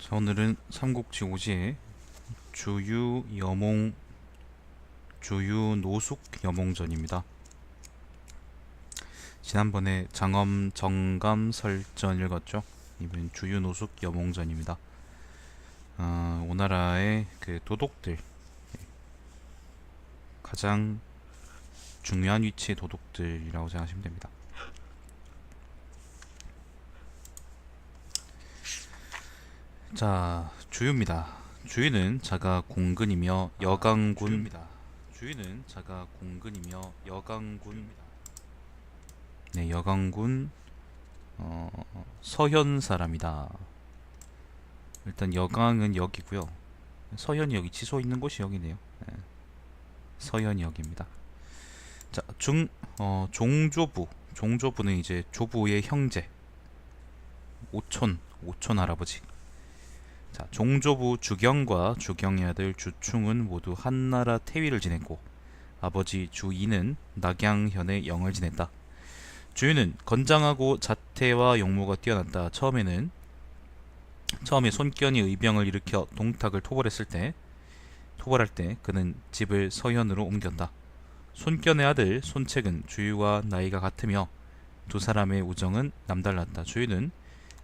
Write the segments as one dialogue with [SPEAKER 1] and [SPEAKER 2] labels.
[SPEAKER 1] 자, 오늘은 삼국지 오지의 주유 노숙 여몽전입니다. 지난번에 장엄 정감 설전 읽었죠. 이번 주유 노숙 여몽전입니다. 오나라의 그 도독들, 가장 중요한 위치의 도독들이라고 생각하시면 됩니다. 자, 주유입니다. 주유는 자가 공근이며 여강군. 주유는 자가 공근이며 여강군. 네, 여강군 서현 사람이다. 일단 여강은 여기고요. 서현이 여기 지소 있는 곳이 여기네요. 네, 서현이 여기입니다. 자, 종조부. 종조부는 이제 조부의 형제. 오촌 할아버지. 자, 종조부 주경과 주경의 아들 주충은 모두 한나라 태위를 지냈고 아버지 주이는 낙양현의 영을 지냈다. 주유는 건장하고 자태와 용모가 뛰어났다. 처음에 손견이 의병을 일으켜 동탁을 토벌할 때 그는 집을 서현으로 옮겼다. 손견의 아들 손책은 주유와 나이가 같으며 두 사람의 우정은 남달랐다. 주유는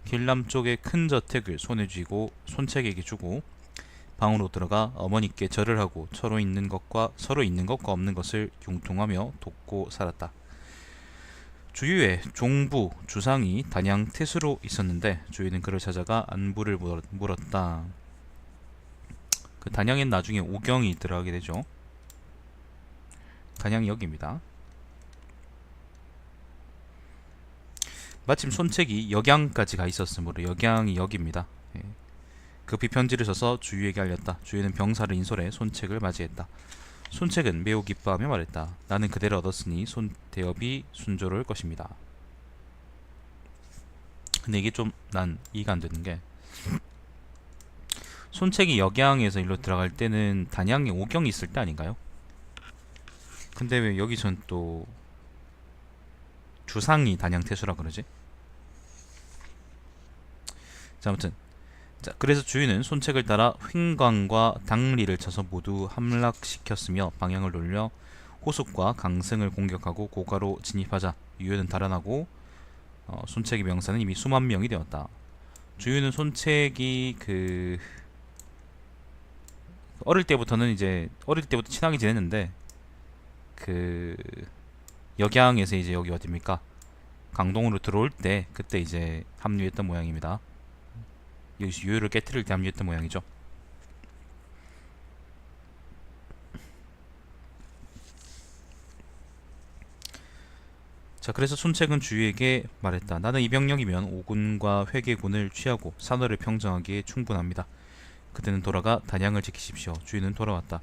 [SPEAKER 1] 길남 쪽의 큰 저택을 손에 쥐고 손책에게 주고 방으로 들어가 어머니께 절을 하고 서로 있는 것과 없는 것을 융통하며 돕고 살았다. 주유의 종부 주상이 단양 태수로 있었는데 주유는 그를 찾아가 안부를 물었다. 그 단양엔 나중에 오경이 들어가게 되죠. 단양이 여기입니다. 마침 손책이 역양까지 가 있었으므로 역양이 여기입니다. 예. 급히 편지를 써서 주유에게 알렸다. 주유는 병사를 인솔해 손책을 맞이했다. 손책은 매우 기뻐하며 말했다. 나는 그대를 얻었으니 대업이 순조로울 것입니다. 근데 이게 좀 난 이해가 안 되는 게, 손책이 역양에서 일로 들어갈 때는 단양에 오경이 있을 때 아닌가요? 근데 왜 여기선 또 주상이 단양 태수라 그러지? 자, 아무튼 그래서 주인은 손책을 따라 횡광과 당리를 쳐서 모두 함락시켰으며 방향을 돌려 호숫과 강승을 공격하고 고가로 진입하자 유효는 달아나고 손책의 병사는 이미 수만 명이 되었다. 주유는 손책이 어릴 때부터 친하게 지냈는데 역양에서 이제 여기 어딥니까? 강동으로 들어올 때 그때 이제 합류했던 모양입니다. 여기서 유효를 깨트릴 때 합류했던 모양이죠. 자, 그래서 손책은 주유에게 말했다. 나는 이 병력이면 오군과 회계군을 취하고 산허를 평정하기에 충분합니다. 그때는 돌아가 단양을 지키십시오. 주유는 돌아왔다.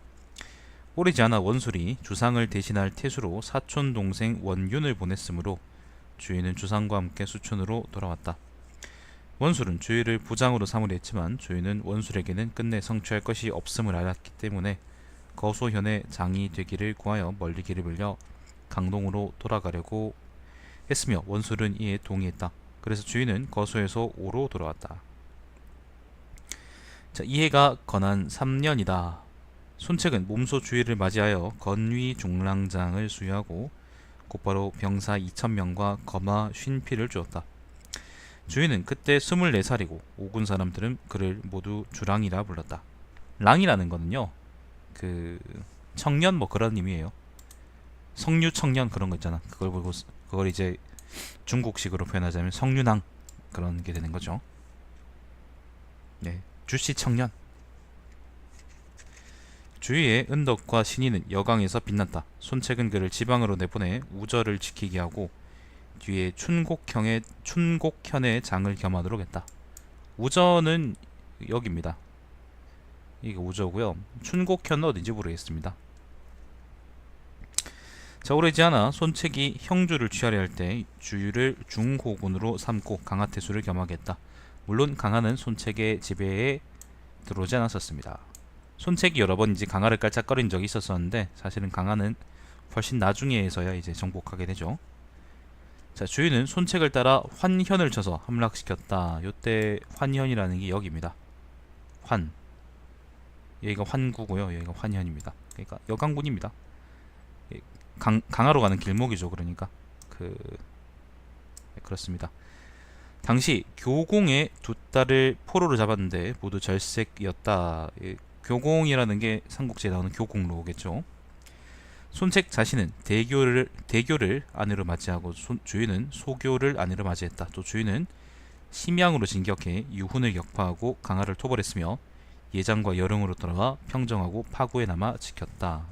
[SPEAKER 1] 오래지 않아 원술이 주상을 대신할 태수로 사촌 동생 원윤을 보냈으므로 주유는 주상과 함께 수촌으로 돌아왔다. 원술은 주유를 부장으로 삼으려 했지만 주유는 원술에게는 끝내 성취할 것이 없음을 알았기 때문에 거소현의 장이 되기를 구하여 멀리 길을 빌려 강동으로 돌아가려고 했으며 원술은 이에 동의했다. 그래서 주유는 거소에서 오로 돌아왔다. 자, 이해가 건한 3년이다. 손책은 몸소 주유를 맞이하여 건위 중랑장을 수유하고 곧바로 병사 2000명과 검화 50피를 주었다. 주인은 그때 24살이고 오군 사람들은 그를 모두 주랑이라 불렀다. 랑이라는 거는요, 청년 뭐 그런 의미예요. 성류 청년 그런 거 있잖아. 그걸 이제 중국식으로 표현하자면 성류낭 그런 게 되는 거죠. 네, 주씨 청년. 주위의 은덕과 신의는 여강에서 빛났다. 손책은 그를 지방으로 내보내 우절을 지키게 하고 뒤에 춘곡현의 장을 겸하도록 했다. 우저는 여기입니다. 이게 우저고요. 춘곡현은 어딘지 모르겠습니다. 자, 오래지 않아 손책이 형주를 취하려 할 때 주유를 중호군으로 삼고 강하태수를 겸하게 했다. 물론 강하는 손책의 지배에 들어오지 않았었습니다. 손책이 여러 번 이제 강하를 깔짝거린 적이 있었었는데 사실은 강하는 훨씬 나중에서야 이제 정복하게 되죠. 자, 주유는 손책을 따라 환현을 쳐서 함락시켰다. 요때 환현이라는 게 여기입니다. 환, 여기가 환구고요. 여기가 환현입니다. 그러니까 여강군입니다. 강화로 가는 길목이죠. 그러니까 그렇습니다. 당시 교공의 두 딸을 포로로 잡았는데 모두 절색이었다. 교공이라는 게 삼국지에 나오는 교공로겠죠. 손책 자신은 대교를 아내로 맞이하고 주인은 소교를 아내로 맞이했다. 또 주인은 심양으로 진격해 유훈을 격파하고 강화를 토벌했으며 예장과 여릉으로 돌아와 평정하고 파구에 남아 지켰다.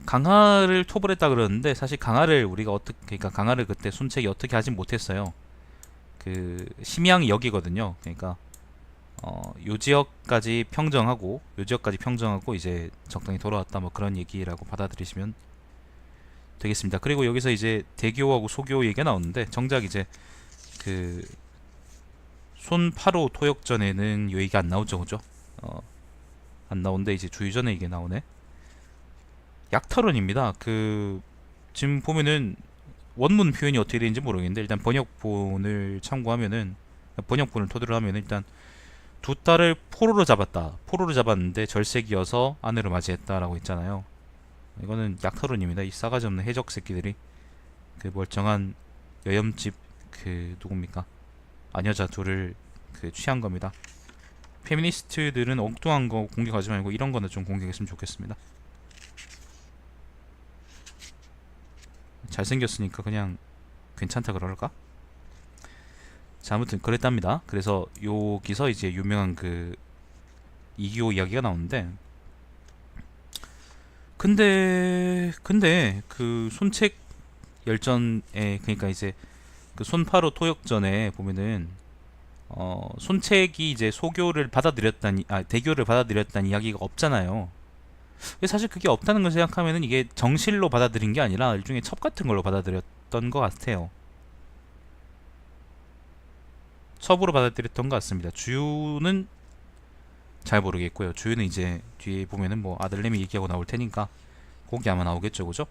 [SPEAKER 1] 강화를 토벌했다 그러는데 사실 강화를 우리가 그러니까 강화를 그때 손책이 어떻게 하진 못했어요. 심양이 여기거든요. 그러니까 요 지역까지 평정하고 이제 적당히 돌아왔다 뭐 그런 얘기라고 받아들이시면 되겠습니다. 그리고 여기서 이제 대교하고 소교 얘기가 나오는데 정작 이제 손파로 토역전에는 요 얘기가 안 나오죠, 그죠? 안 나오는데 이제 주의전에 이게 나오네. 약탈원입니다. 지금 보면은 원문 표현이 어떻게 되는지 모르겠는데 일단 번역본을 토대로 하면은 일단 두 딸을 포로로 잡았다. 포로로 잡았는데 절색이어서 아내를 맞이했다라고 했잖아요. 이거는 약탈원입니다. 이 싸가지 없는 해적 새끼들이 멀쩡한 여염집 누굽니까? 아녀자 둘을 취한 겁니다. 페미니스트들은 엉뚱한 거 공격하지 말고 이런 거는 좀 공격했으면 좋겠습니다. 잘생겼으니까 그냥 괜찮다 그럴까? 자, 아무튼 그랬답니다. 그래서 여기서 이제 유명한 이기호 이야기가 나오는데 근데 손책 열전에 그러니까 이제 손파로 토역전에 보면은 손책이 이제 대교를 받아들였다는 이야기가 없잖아요. 사실 그게 없다는 걸 생각하면은 이게 정실로 받아들인 게 아니라 일종의 첩 같은 걸로 받아들였던 것 같아요. 첩으로 받아들였던 것 같습니다. 주유는 잘 모르겠고요. 주유는 이제 뒤에 보면은 뭐 아들내미 얘기하고 나올 테니까 거기 아마 나오겠죠, 그죠?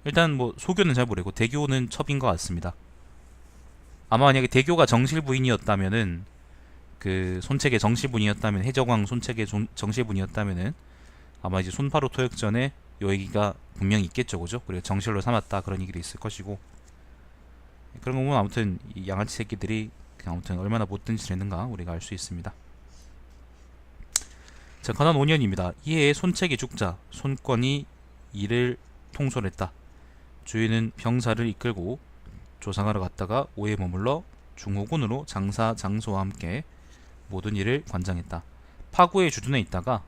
[SPEAKER 1] 일단 뭐 소교는 잘 모르고 대교는 첩인 것 같습니다. 아마 만약에 대교가 정실부인이었다면은 손책의 정실분이었다면 해적왕 손책의 정실분이었다면은 아마 이제 손파로 토역전에 요 얘기가 분명히 있겠죠, 그죠? 그리고 정실로 삼았다 그런 얘기도 있을 것이고 그런 거 보면 아무튼 이 양아치 새끼들이 아무튼 얼마나 못된 짓을 했는가 우리가 알 수 있습니다. 자, 건한 5년입니다. 이해에 손책이 죽자 손권이 이를 통솔했다. 주인은 병사를 이끌고 조상하러 갔다가 오에 머물러 중호군으로 장사 장소와 함께 모든 일을 관장했다. 파양의 주둔에 있다가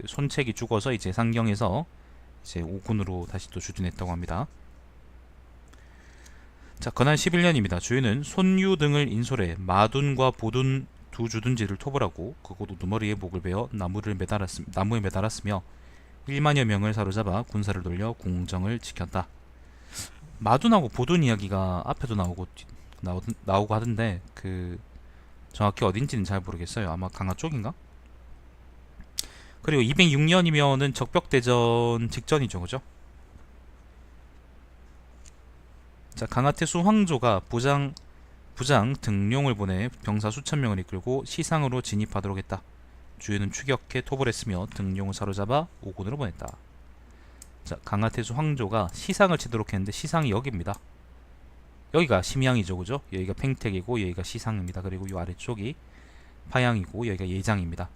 [SPEAKER 1] 손책이 죽어서 이제 상경에서 이제 오군으로 다시 또 주둔했다고 합니다. 자, 건한 11년입니다. 주인은 손유 등을 인솔해 마둔과 보둔 두 주둔지를 토벌하고 그곳 우두머리에 목을 베어 나무에 매달았으며 1만여 명을 사로잡아 군사를 돌려 궁정을 지켰다. 마둔하고 보둔 이야기가 앞에도 나오고 하던데 정확히 어딘지는 잘 모르겠어요. 아마 강화 쪽인가? 그리고 206년이면은 적벽대전 직전이죠, 그죠? 자, 강하태수 황조가 부장 등용을 보내 병사 수천 명을 이끌고 시상으로 진입하도록 했다. 주인은 추격해 토벌했으며 등용을 사로잡아 오군으로 보냈다. 자, 강하태수 황조가 시상을 치도록 했는데 시상이 여기입니다. 여기가 심양이죠, 그죠? 여기가 팽택이고 여기가 시상입니다. 그리고 이 아래쪽이 파양이고 여기가 예장입니다.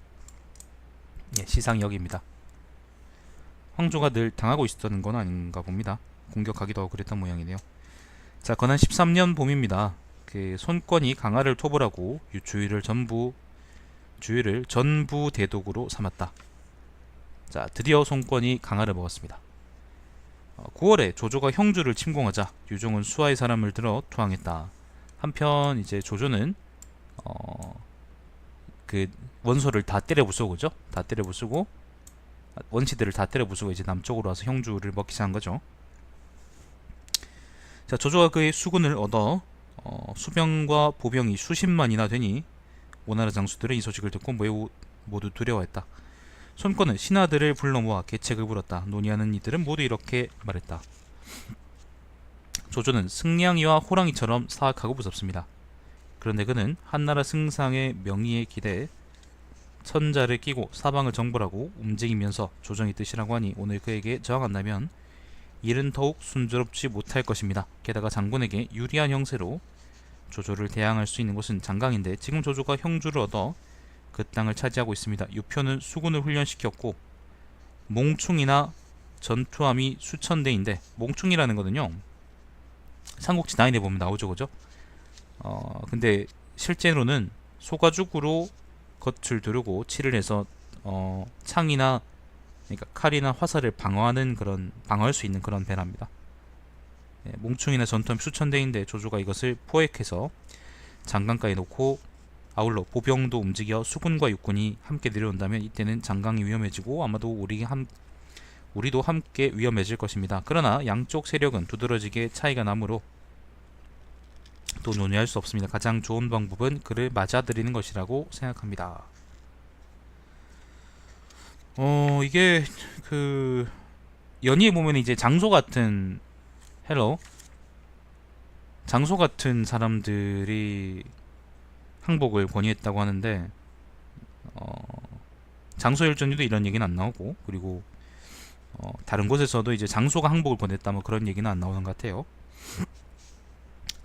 [SPEAKER 1] 예, 시상이 여기입니다. 황조가 늘 당하고 있었던 건 아닌가 봅니다. 공격하기도 하고 그랬던 모양이네요. 자, 건한 13년 봄입니다. 손권이 강화를 토벌하고 주위를 전부 대독으로 삼았다. 자, 드디어 손권이 강화를 먹었습니다. 9월에 조조가 형주를 침공하자 유종은 수하의 사람을 들어 투항했다. 한편 이제 조조는 원소를 다 때려 부수고, 그죠? 다 때려 부수고 원시들을 다 때려 부수고 이제 남쪽으로 와서 형주를 먹기 시작한 거죠. 자, 조조가 그의 수군을 얻어 수병과 보병이 수십만이나 되니 오나라 장수들은 이 소식을 듣고 모두 두려워했다. 손권은 신하들을 불러 모아 계책을 불었다. 논의하는 이들은 모두 이렇게 말했다. 조조는 승냥이와 호랑이처럼 사악하고 무섭습니다. 그런데 그는 한나라 승상의 명의에 기대해 천자를 끼고 사방을 정벌하고 움직이면서 조정의 뜻이라고 하니 오늘 그에게 저항한다면 일은 더욱 순조롭지 못할 것입니다. 게다가 장군에게 유리한 형세로 조조를 대항할 수 있는 곳은 장강인데 지금 조조가 형주를 얻어 그 땅을 차지하고 있습니다. 유표는 수군을 훈련시켰고 몽충이나 전투함이 수천 대인데, 몽충이라는 거는요 삼국지 9에 보면 나오죠, 그죠? 근데 실제로는 소가죽으로 겉을 두르고 칠을 해서 창이나, 그러니까 칼이나 화살을 방어할 수 있는 그런 배랍니다. 예, 몽충이나 전투함 수천 대인데 조조가 이것을 포획해서 장강가에 놓고 아울러 보병도 움직여 수군과 육군이 함께 내려온다면 이때는 장강이 위험해지고 아마도 우리도 함께 위험해질 것입니다. 그러나 양쪽 세력은 두드러지게 차이가 나므로 또 논의할 수 없습니다. 가장 좋은 방법은 그를 맞아들이는 것이라고 생각합니다. 이게 연희에 보면 이제 장소 같은 사람들이 항복을 권유했다고 하는데, 장소열전에도 이런 얘기는 안 나오고, 그리고 다른 곳에서도 이제 장소가 항복을 권했다 뭐 그런 얘기는 안 나오는 것 같아요.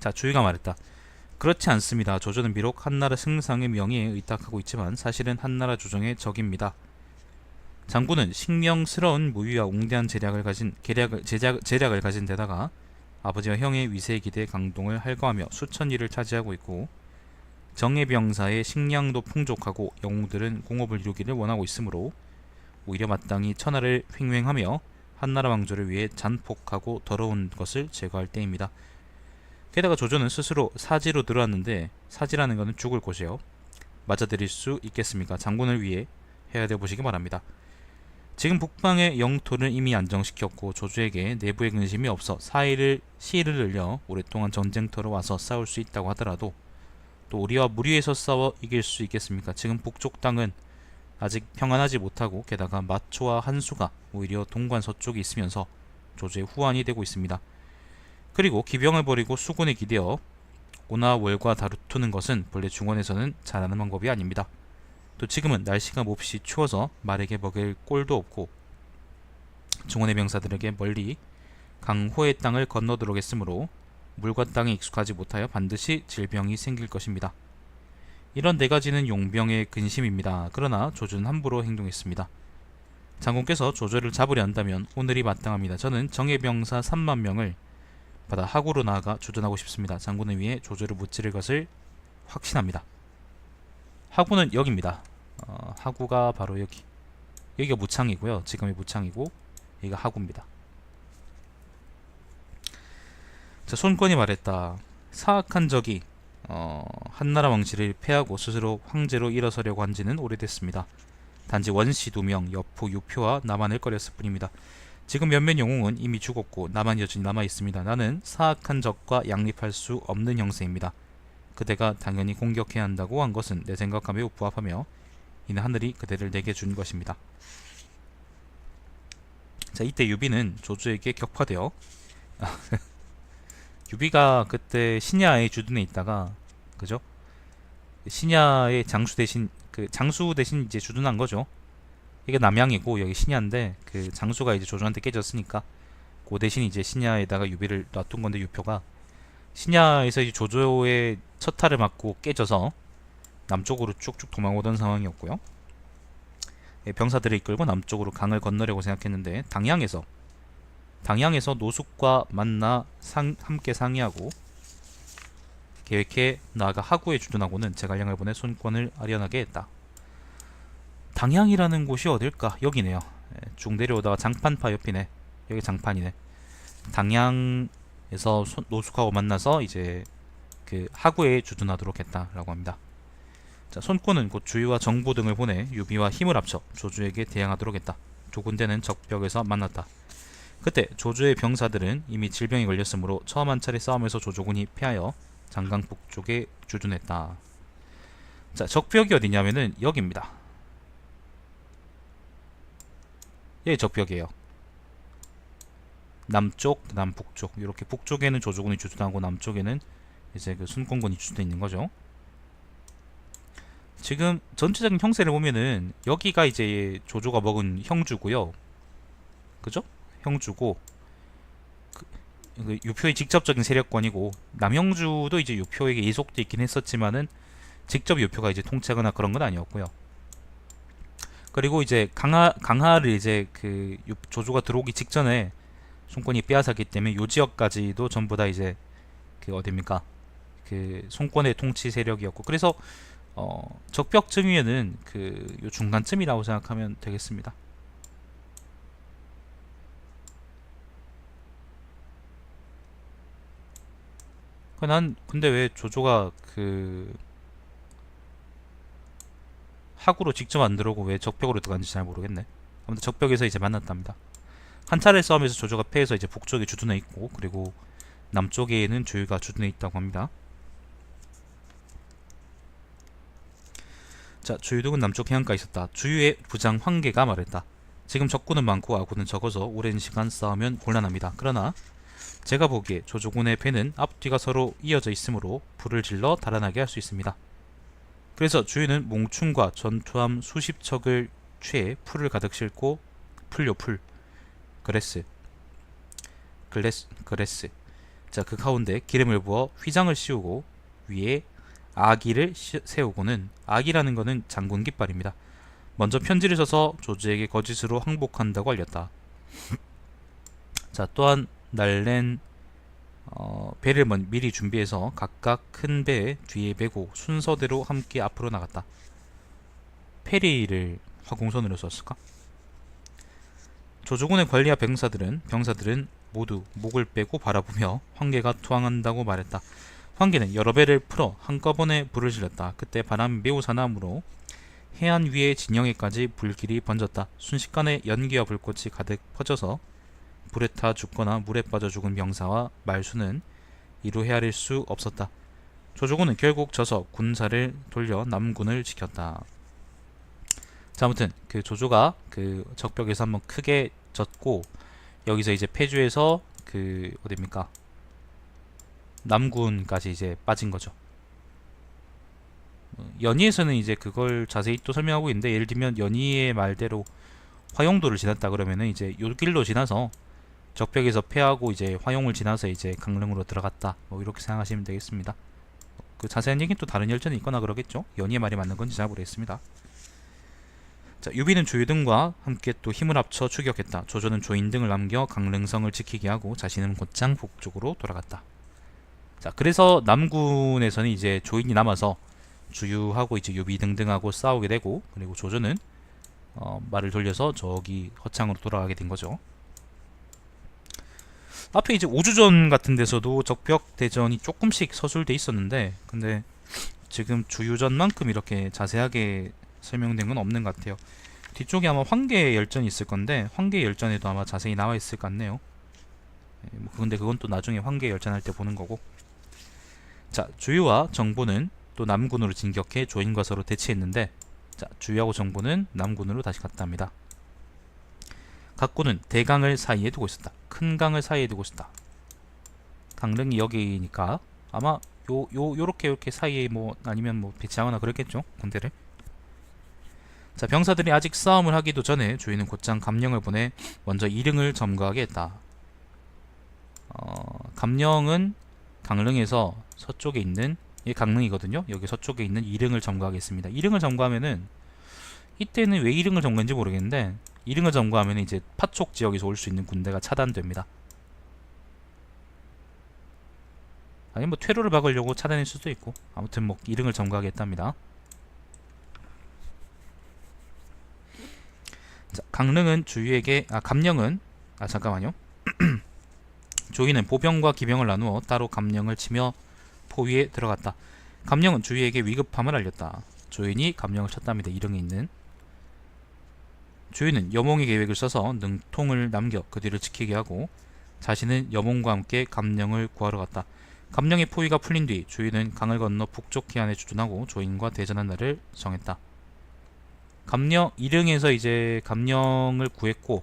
[SPEAKER 1] 자, 주의가 말했다. 그렇지 않습니다. 조조는 비록 한나라 승상의 명예에 의탁하고 있지만 사실은 한나라 조정의 적입니다. 장군은 식명스러운 무위와 웅대한 재력을 가진 데다가 아버지와 형의 위세에 기대 강동을 할거하며 수천 리를 차지하고 있고, 정예병사의 식량도 풍족하고 영웅들은 공업을 이루기를 원하고 있으므로 오히려 마땅히 천하를 횡행하며 한나라 왕조를 위해 잔폭하고 더러운 것을 제거할 때입니다. 게다가 조조는 스스로 사지로 들어왔는데, 사지라는 것은 죽을 곳이에요. 맞아들일 수 있겠습니까? 장군을 위해 해야 돼 보시기 바랍니다. 지금 북방의 영토를 이미 안정시켰고 조조에게 내부의 근심이 없어 시일을 늘려 오랫동안 전쟁터로 와서 싸울 수 있다고 하더라도 또 우리와 무리해서 싸워 이길 수 있겠습니까? 지금 북쪽 땅은 아직 평안하지 못하고 게다가 마초와 한수가 오히려 동관 서쪽에 있으면서 조조의 후환이 되고 있습니다. 그리고 기병을 버리고 수군에 기대어 오나월과 다투는 것은 본래 중원에서는 잘하는 방법이 아닙니다. 또 지금은 날씨가 몹시 추워서 말에게 먹일 꼴도 없고 중원의 병사들에게 멀리 강호의 땅을 건너도록 했으므로 물과 땅에 익숙하지 못하여 반드시 질병이 생길 것입니다. 이런 네 가지는 용병의 근심입니다. 그러나 조조는 함부로 행동했습니다. 장군께서 조조를 잡으려 한다면 오늘이 마땅합니다. 저는 정예병사 3만 명을 받아 하구로 나아가 주둔하고 싶습니다. 장군을 위해 조조를 무찌를 것을 확신합니다. 하구는 여기입니다. 하구가 바로 여기가 무창이고요. 지금의 무창이고 여기가 하구입니다. 자, 손권이 말했다. 사악한 적이 한나라 왕실을 패하고 스스로 황제로 일어서려고 한 지는 오래됐습니다. 단지 원시 2명, 여포, 유표와 나만을 꺼렸을 뿐입니다. 지금 몇몇 영웅은 이미 죽었고 나만 여전히 남아있습니다. 나는 사악한 적과 양립할 수 없는 형세입니다. 그대가 당연히 공격해야 한다고 한 것은 내 생각과 매우 부합하며 이는 하늘이 그대를 내게 준 것입니다. 자, 이때 유비는 조조에게 격파되어 유비가 그때 신야에 주둔해 있다가, 그죠? 신야의 장수 대신 이제 주둔한 거죠. 이게 남양이고 여기 신야인데 그 장수가 이제 조조한테 깨졌으니까 그 대신 이제 신야에다가 유비를 놔둔 건데, 유표가 신야에서 이제 조조의 첫타를 맞고 깨져서 남쪽으로 쭉쭉 도망오던 상황이었고요. 병사들을 이끌고 남쪽으로 강을 건너려고 생각했는데 당양에서 노숙과 만나 함께 상의하고 계획해 나아가 하구에 주둔하고는 제갈량을 보내 손권을 아련하게 했다. 당양이라는 곳이 어딜까? 여기네요. 쭉 내려오다가 장판파 옆이네. 여기 장판이네. 당양에서 노숙하고 만나서 이제 그 하구에 주둔하도록 했다라고 합니다. 자, 손권은 곧 주유와 정보 등을 보내 유비와 힘을 합쳐 조조에게 대항하도록 했다. 두 군대는 적벽에서 만났다. 그때 조조의 병사들은 이미 질병에 걸렸으므로 처음 한 차례 싸움에서 조조군이 패하여 장강 북쪽에 주둔했다. 자, 적벽이 어디냐면은 여기입니다. 여기 적벽이에요. 남쪽, 남북쪽. 이렇게 북쪽에는 조조군이 주둔하고 남쪽에는 이제 그 순권군이 주둔해 있는 거죠. 지금 전체적인 형세를 보면은 여기가 이제 조조가 먹은 형주고요. 그죠? 형주고 그 유표의 직접적인 세력권이고 남형주도 이제 유표에게 이속돼 있긴 했었지만은 직접 유표가 이제 통치하거나 그런 건 아니었고요. 그리고 이제 강하를 이제 그 조조가 들어오기 직전에 송권이 빼앗았기 때문에 요 지역까지도 전부 다 이제 그 어딥니까? 그 송권의 통치 세력이었고 그래서 적벽쯤이면은 그 요 중간쯤이라고 생각하면 되겠습니다. 난 근데 왜 조조가 그 하구로 직접 안 들어오고 왜 적벽으로 들어간지 잘 모르겠네. 아무튼 적벽에서 이제 만났답니다. 한 차례 싸움에서 조조가 패해서 이제 북쪽에 주둔해 있고 그리고 남쪽에는 주유가 주둔해 있다고 합니다. 자, 주유독은 남쪽 해안가에 있었다. 주유의 부장 황계가 말했다. 지금 적군은 많고 아군은 적어서 오랜 시간 싸우면 곤란합니다. 그러나 제가 보기에 조조군의 배는 앞뒤가 서로 이어져 있으므로 불을 질러 달아나게 할 수 있습니다. 그래서 주유는 몽충과 전투함 수십 척을 취해 풀을 가득 싣고 풀 그레스 자, 그 가운데 기름을 부어 휘장을 씌우고 위에 아기를 세우고는 아기라는 것은 장군 깃발입니다. 먼저 편지를 써서 조조에게 거짓으로 항복한다고 알렸다. 자, 또한 날랜 배를 미리 준비해서 각각 큰 배에 뒤에 메고 순서대로 함께 앞으로 나갔다. 페리를 화공선으로 썼을까? 조조군의 관리와 병사들은 모두 목을 빼고 바라보며 황계가 투항한다고 말했다. 황계는 여러 배를 풀어 한꺼번에 불을 질렀다. 그때 바람이 매우 사나우므로 해안 위의 진영에까지 불길이 번졌다. 순식간에 연기와 불꽃이 가득 퍼져서 불에 타 죽거나 물에 빠져 죽은 병사와 말수는 이루 헤아릴 수 없었다. 조조군은 결국 져서 군사를 돌려 남군을 지켰다. 자, 아무튼 그 조조가 그 적벽에서 한번 크게 졌고 여기서 이제 패주해서 그 어딥니까? 남군까지 이제 빠진 거죠. 연희에서는 이제 그걸 자세히 또 설명하고 있는데 예를 들면 연희의 말대로 화용도를 지났다 그러면은 이제 요 길로 지나서 적벽에서 패하고 이제 화용을 지나서 이제 강릉으로 들어갔다. 뭐 이렇게 생각하시면 되겠습니다. 그 자세한 얘기는 또 다른 열전이 있거나 그러겠죠. 연희의 말이 맞는 건지 잘 모르겠습니다. 자, 유비는 조유등과 함께 또 힘을 합쳐 추격했다. 조조는 조인등을 남겨 강릉성을 지키게 하고 자신은 곧장 북쪽으로 돌아갔다. 자, 그래서 남군에서는 이제 조인이 남아서 주유하고 이제 유비 등등하고 싸우게 되고 그리고 조조는 말을 돌려서 저기 허창으로 돌아가게 된 거죠. 앞에 이제 오주전 같은 데서도 적벽 대전이 조금씩 서술돼 있었는데 근데 지금 주유전만큼 이렇게 자세하게 설명된 건 없는 것 같아요. 뒤쪽에 아마 황계 열전이 있을 건데 황계 열전에도 아마 자세히 나와 있을 것 같네요. 근데 그건 또 나중에 황계 열전 할 때 보는 거고. 자, 주유와 정보는 또 남군으로 진격해 조인과 서로 대치했는데 자, 주유하고 정보는 남군으로 다시 갔답니다. 각 군은 대강을 사이에 두고 있었다. 큰 강을 사이에 두고 있었다. 강릉이 여기니까 아마 요렇게 사이에 뭐 아니면 뭐 배치하거나 그랬겠죠, 군대를. 자, 병사들이 아직 싸움을 하기도 전에 주인은 곧장 감령을 보내 먼저 이릉을 점거하게 했다. 감령은 강릉에서 서쪽에 있는 이 강릉이거든요. 여기 서쪽에 있는 이릉을 점거하겠습니다. 이릉을 점거하면은 이때는 왜 이릉을 점거했는지 모르겠는데 이릉을 점거하면 이제 파촉 지역에서 올 수 있는 군대가 차단됩니다. 아니 뭐 퇴로를 막으려고 차단할 수도 있고 아무튼 뭐 이릉을 점거하겠답니다. 자, 강릉은 주유에게 감령은 잠깐만요. 조이는 보병과 기병을 나누어 따로 감령을 치며 포위에 들어갔다. 감령은 주유에게 위급함을 알렸다. 조인이 감령을 쳤답니다. 이릉에 있는 주인은 여몽의 계획을 써서 능통을 남겨 그 뒤를 지키게 하고 자신은 여몽과 함께 감령을 구하러 갔다. 감령의 포위가 풀린 뒤 주인은 강을 건너 북쪽 해안에 주둔하고 조인과 대전한 날을 정했다. 이릉에서 이제 감령을 구했고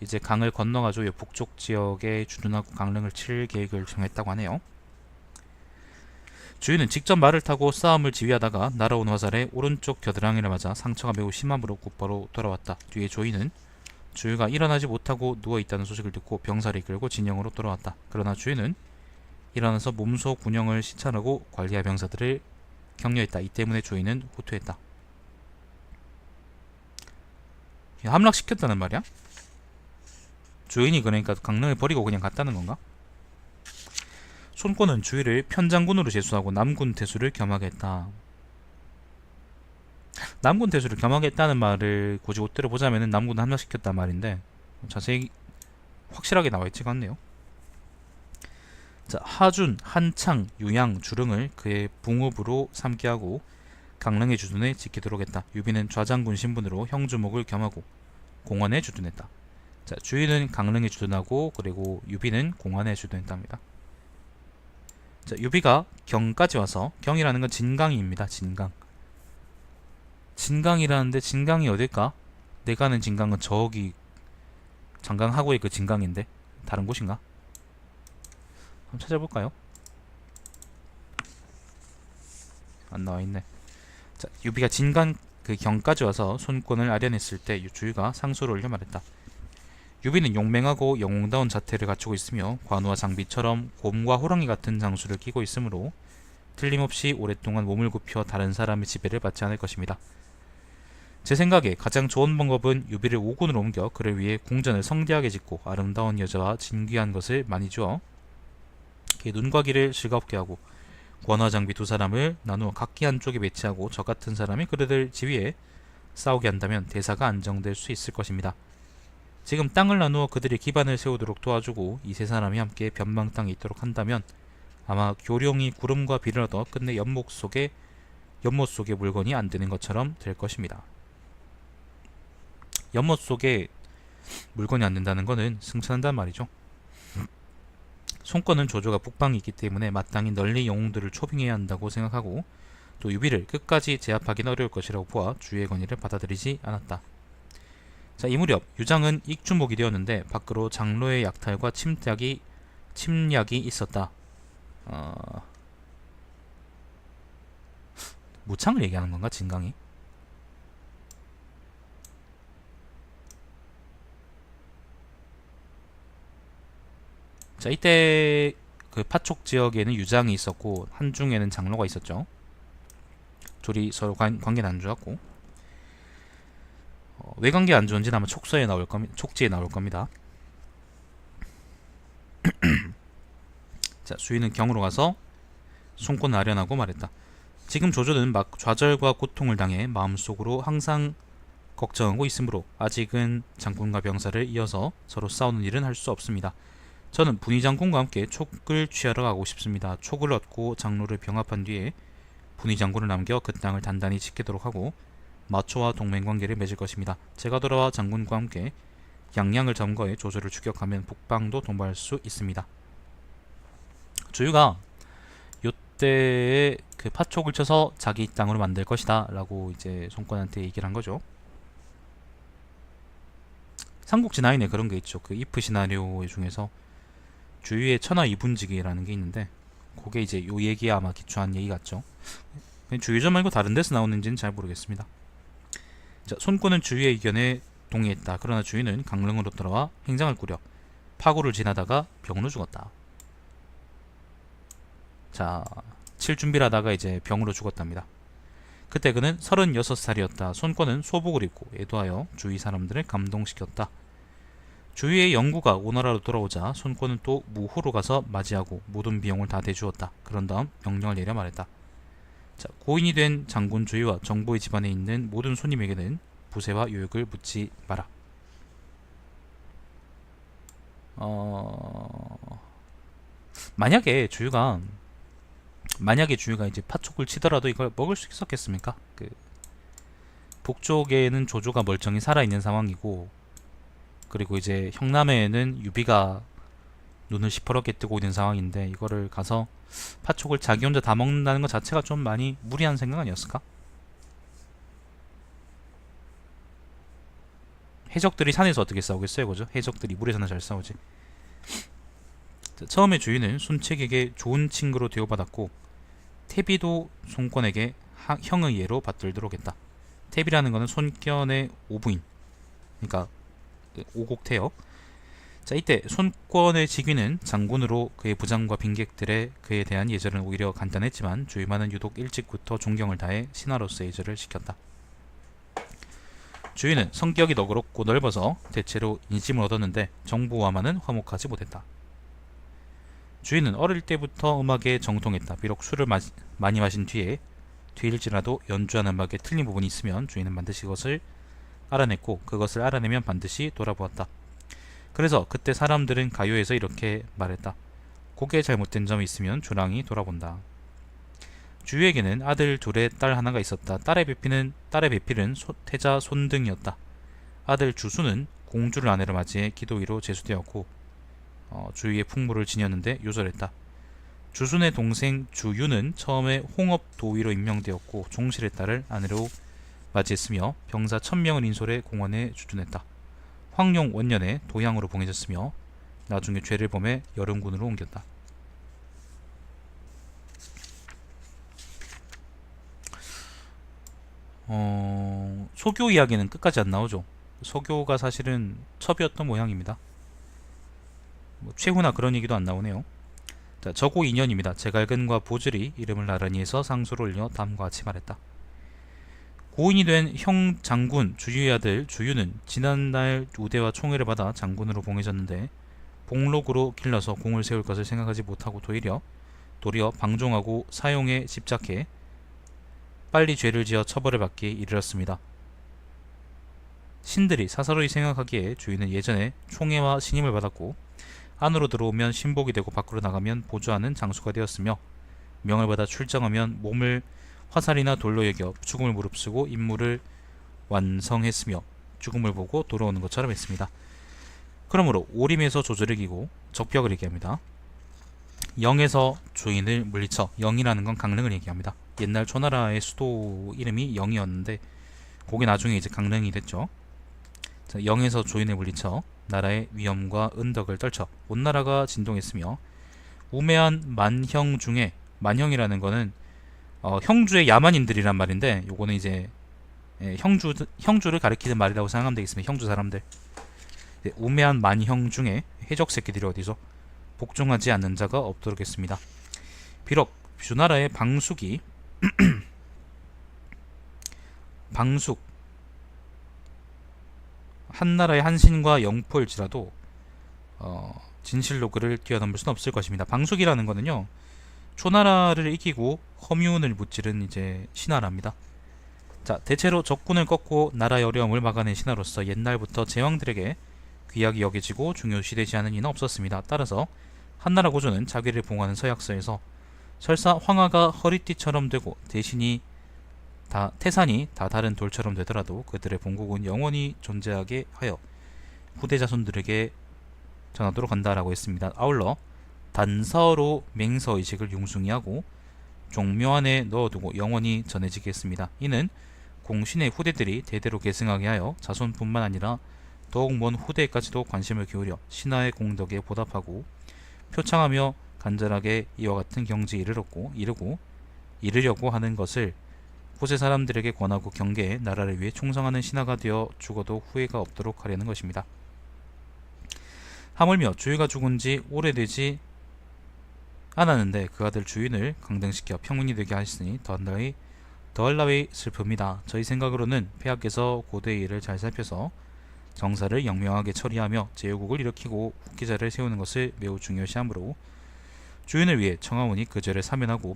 [SPEAKER 1] 이제 강을 건너가지고 북쪽 지역에 주둔하고 강릉을 칠 계획을 정했다고 하네요. 주인은 직접 말을 타고 싸움을 지휘하다가 날아온 화살에 오른쪽 겨드랑이를 맞아 상처가 매우 심함으로 곧바로 돌아왔다. 뒤에 조이는 주유가 일어나지 못하고 누워있다는 소식을 듣고 병사를 이끌고 진영으로 돌아왔다. 그러나 주유는 일어나서 몸소 군영을 시찰하고 관리할 병사들을 격려했다. 이 때문에 조이는 후퇴했다. 함락시켰다는 말이야? 주인이 그러니까 강릉을 버리고 그냥 갔다는 건가? 손권은 주위를 편장군으로 제수하고 남군 대수를 겸하게 했다. 남군 대수를 겸하게 했다는 말을 굳이 옷대로 보자면 남군을 함락시켰단 말인데 자세히 확실하게 나와있지가 않네요. 자, 하준, 한창, 유양, 주릉을 그의 붕읍으로 삼게 하고 강릉의 주둔에 지키도록 했다. 유비는 좌장군 신분으로 형주목을 겸하고 공안에 주둔했다. 자, 주인은 강릉에 주둔하고 그리고 유비는 공안에 주둔했답니다. 자, 유비가 경까지 와서 경이라는 건 진강입니다. 진강. 진강이라는데 진강이 어딜까? 내가 아는 진강은 저기 장강하고의 그 진강인데 다른 곳인가? 한번 찾아볼까요? 안 나와있네. 자, 유비가 진강 그 경까지 와서 손권을 아련했을 때 주유가 상소를 올려 말했다. 유비는 용맹하고 영웅다운 자태를 갖추고 있으며 관우와 장비처럼 곰과 호랑이 같은 장수를 끼고 있으므로 틀림없이 오랫동안 몸을 굽혀 다른 사람의 지배를 받지 않을 것입니다. 제 생각에 가장 좋은 방법은 유비를 오군으로 옮겨 그를 위해 궁전을 성대하게 짓고 아름다운 여자와 진귀한 것을 많이 주어 그의 눈과 귀를 즐겁게 하고 관우와 장비 두 사람을 나누어 각기 한쪽에 배치하고 저 같은 사람이 그들을 지휘해 싸우게 한다면 대사가 안정될 수 있을 것입니다. 지금 땅을 나누어 그들이 기반을 세우도록 도와주고 이 세 사람이 함께 변방 땅에 있도록 한다면 아마 교룡이 구름과 비를 얻어 끝내 연못 속에 물건이 안 되는 것처럼 될 것입니다. 연못 속에 물건이 안 된다는 것은 승천한다는 말이죠. 손권은 조조가 북방에 있기 때문에 마땅히 널리 영웅들을 초빙해야 한다고 생각하고 또 유비를 끝까지 제압하기는 어려울 것이라고 보아 주의 건의를 받아들이지 않았다. 자, 이 무렵 유장은 익주목이 되었는데 밖으로 장로의 약탈과 침략이 있었다. 무창을 얘기하는 건가 진강이? 자, 이때 그 파촉 지역에는 유장이 있었고 한중에는 장로가 있었죠. 둘이 서로 관계는 안 좋았고 왜 관계 안 좋은지는 아마 촉지에 나올 겁니다. 자, 수인은 경으로 가서 손권을 아련하고 말했다. 지금 조조는 막 좌절과 고통을 당해 마음속으로 항상 걱정하고 있으므로 아직은 장군과 병사를 이어서 서로 싸우는 일은 할 수 없습니다. 저는 분위 장군과 함께 촉을 취하러 가고 싶습니다. 촉을 얻고 장로를 병합한 뒤에 분위 장군을 남겨 그 땅을 단단히 지키도록 하고 마초와 동맹관계를 맺을 것입니다. 제가 돌아와 장군과 함께 양양을 점거해 조조를 추격하면 북방도 동반할 수 있습니다. 조유가 요때에 그 파촉을 쳐서 자기 땅으로 만들 것이다 라고 이제 손권한테 얘기를 한 거죠. 삼국지 9에 그런 게 있죠. 그 이프 시나리오 중에서 주유의 천하 이분지기라는 게 있는데 그게 이제 요 얘기에 아마 기초한 얘기 같죠. 주유전 말고 다른 데서 나오는지는 잘 모르겠습니다. 자, 손권은 주유의 의견에 동의했다. 그러나 주유는 강릉으로 돌아와 행장을 꾸려 파고를 지나다가 병으로 죽었다. 자, 칠 준비를 하다가 이제 병으로 죽었답니다. 그때 그는 36살이었다. 손권은 소복을 입고 애도하여 주위 사람들을 감동시켰다. 주위의 영구가 오나라로 돌아오자 손권은 또 무호로 가서 맞이하고 모든 비용을 다 대주었다. 그런 다음 명령을 내려 말했다. 자, 고인이 된 장군 주위와 정보의 집안에 있는 모든 손님에게는 부세와 요역을 묻지 마라. 만약에 주유가 이제 파촉을 치더라도 이걸 먹을 수 있었겠습니까? 그 북쪽에는 조조가 멀쩡히 살아있는 상황이고 그리고 이제 형남에는 유비가 눈을 시퍼렇게 뜨고 있는 상황인데 이거를 가서 파촉을 자기 혼자 다 먹는다는 것 자체가 좀 많이 무리한 생각 아니었을까? 해적들이 산에서 어떻게 싸우겠어요, 그죠? 해적들이 물에서나 잘 싸우지. 처음에 주인은 손책에게 좋은 친구로 대우받았고 태비도 손권에게 형의 예로 받들도록 했다. 태비라는 것은 손권의 오부인, 그러니까 오곡태요. 자, 이때 손권의 직위는 장군으로 그의 부장과 빈객들의 그에 대한 예절은 오히려 간단했지만 주의만은 유독 일찍부터 존경을 다해 신하로서 예절을 시켰다. 주위는 성격이 너그럽고 넓어서 대체로 인심을 얻었는데 정보와만은 화목하지 못했다. 주위는 어릴 때부터 음악에 정통했다. 비록 술을 많이 마신 뒤일지라도 연주하는 음악에 틀린 부분이 있으면 주위는 반드시 그것을 알아냈고 그것을 알아내면 반드시 돌아보았다. 그래서 그때 사람들은 가요에서 이렇게 말했다. 곡에 잘못된 점이 있으면 주랑이 돌아본다. 주위에게는 아들 둘에 딸 하나가 있었다. 딸의 배필은 태자 손등이었다. 아들 주수는 공주를 아내로 맞이해 기도위로 제수되었고 주위의 풍물을 지녔는데 요절했다. 주순의 동생 주유는 처음에 홍업 도위로 임명되었고 종실의 딸을 아내로 맞이했으며 병사 1000명을 인솔해 공원에 주둔했다. 황룡 원년에 도양으로 봉해졌으며 나중에 죄를 범해 여름군으로 옮겼다. 소교 이야기는 끝까지 안 나오죠. 소교가 사실은 첩이었던 모양입니다. 최후나 그런 얘기도 안 나오네요. 자, 저고 2년입니다. 제갈근과 보즐이 이름을 나란히 해서 상소를 올려 다음과 같이 말했다. 고인이 된 형 장군 주유의 아들 주유는 지난날 우대와 총애를 받아 장군으로 봉해졌는데 복록으로 길러서 공을 세울 것을 생각하지 못하고 도리어 방종하고 사용에 집착해 빨리 죄를 지어 처벌을 받기에 이르렀습니다. 신들이 사사로이 생각하기에 주인은 예전에 총애와 신임을 받았고 안으로 들어오면 신복이 되고 밖으로 나가면 보조하는 장수가 되었으며 명을 받아 출정하면 몸을 화살이나 돌로 여겨 죽음을 무릅쓰고 임무를 완성했으며 죽음을 보고 돌아오는 것처럼 했습니다. 그러므로 오림에서 조절을 이기고 적벽을 얘기합니다. 영에서 주인을 물리쳐, 영이라는 건 강릉을 얘기합니다. 옛날 초나라의 수도 이름이 영이었는데 그게 나중에 이제 강릉이 됐죠. 자, 영에서 조인을 물리쳐 나라의 위험과 은덕을 떨쳐 온 나라가 진동했으며 우매한 만형 중에, 만형이라는 거는 형주의 야만인들이란 말인데 요거는 이제 형주를 가리키는 말이라고 생각하면 되겠습니다. 형주 사람들. 우매한 만형 중에 해적 새끼들이 어디서 복종하지 않는 자가 없도록 했습니다. 비록 주나라의 방숙이 방숙 한나라의 한신과 영포일지라도 진실로 그를 뛰어넘을 수는 없을 것입니다. 방숙이라는 거는요, 초나라를 이기고 허미운을 무찌른 이제 신하랍니다. 자, 대체로 적군을 꺾고 나라의 어려움을 막아낸 신하로서 옛날부터 제왕들에게 귀하게 여겨지고 중요시되지 않은 이는 없었습니다. 따라서 한나라 고조는 자기를 봉하는 서약서에서 설사 황하가 허리띠처럼 되고 태산이 다 다른 돌처럼 되더라도 그들의 본국은 영원히 존재하게 하여 후대 자손들에게 전하도록 한다라고 했습니다. 아울러 단서로 맹서의식을 융숭히 하고 종묘 안에 넣어두고 영원히 전해지게 했습니다. 이는 공신의 후대들이 대대로 계승하게 하여 자손뿐만 아니라 더욱 먼 후대까지도 관심을 기울여 신하의 공덕에 보답하고 표창하며 간절하게 이와 같은 경지에 이르려고 하는 것을 후세 사람들에게 권하고 경계해 나라를 위해 충성하는 신하가 되어 죽어도 후회가 없도록 하려는 것입니다. 하물며 주유가 죽은 지 오래되지 않았는데 그 아들 주인을 강등시켜 평민이 되게 하시니 더할나위 슬픕니다. 저희 생각으로는 폐하께서 고대의 일을 잘 살펴서 정사를 영명하게 처리하며 제후국을 일으키고 후계자를 세우는 것을 매우 중요시하므로 주인을 위해 청하오니 그 죄를 사면하고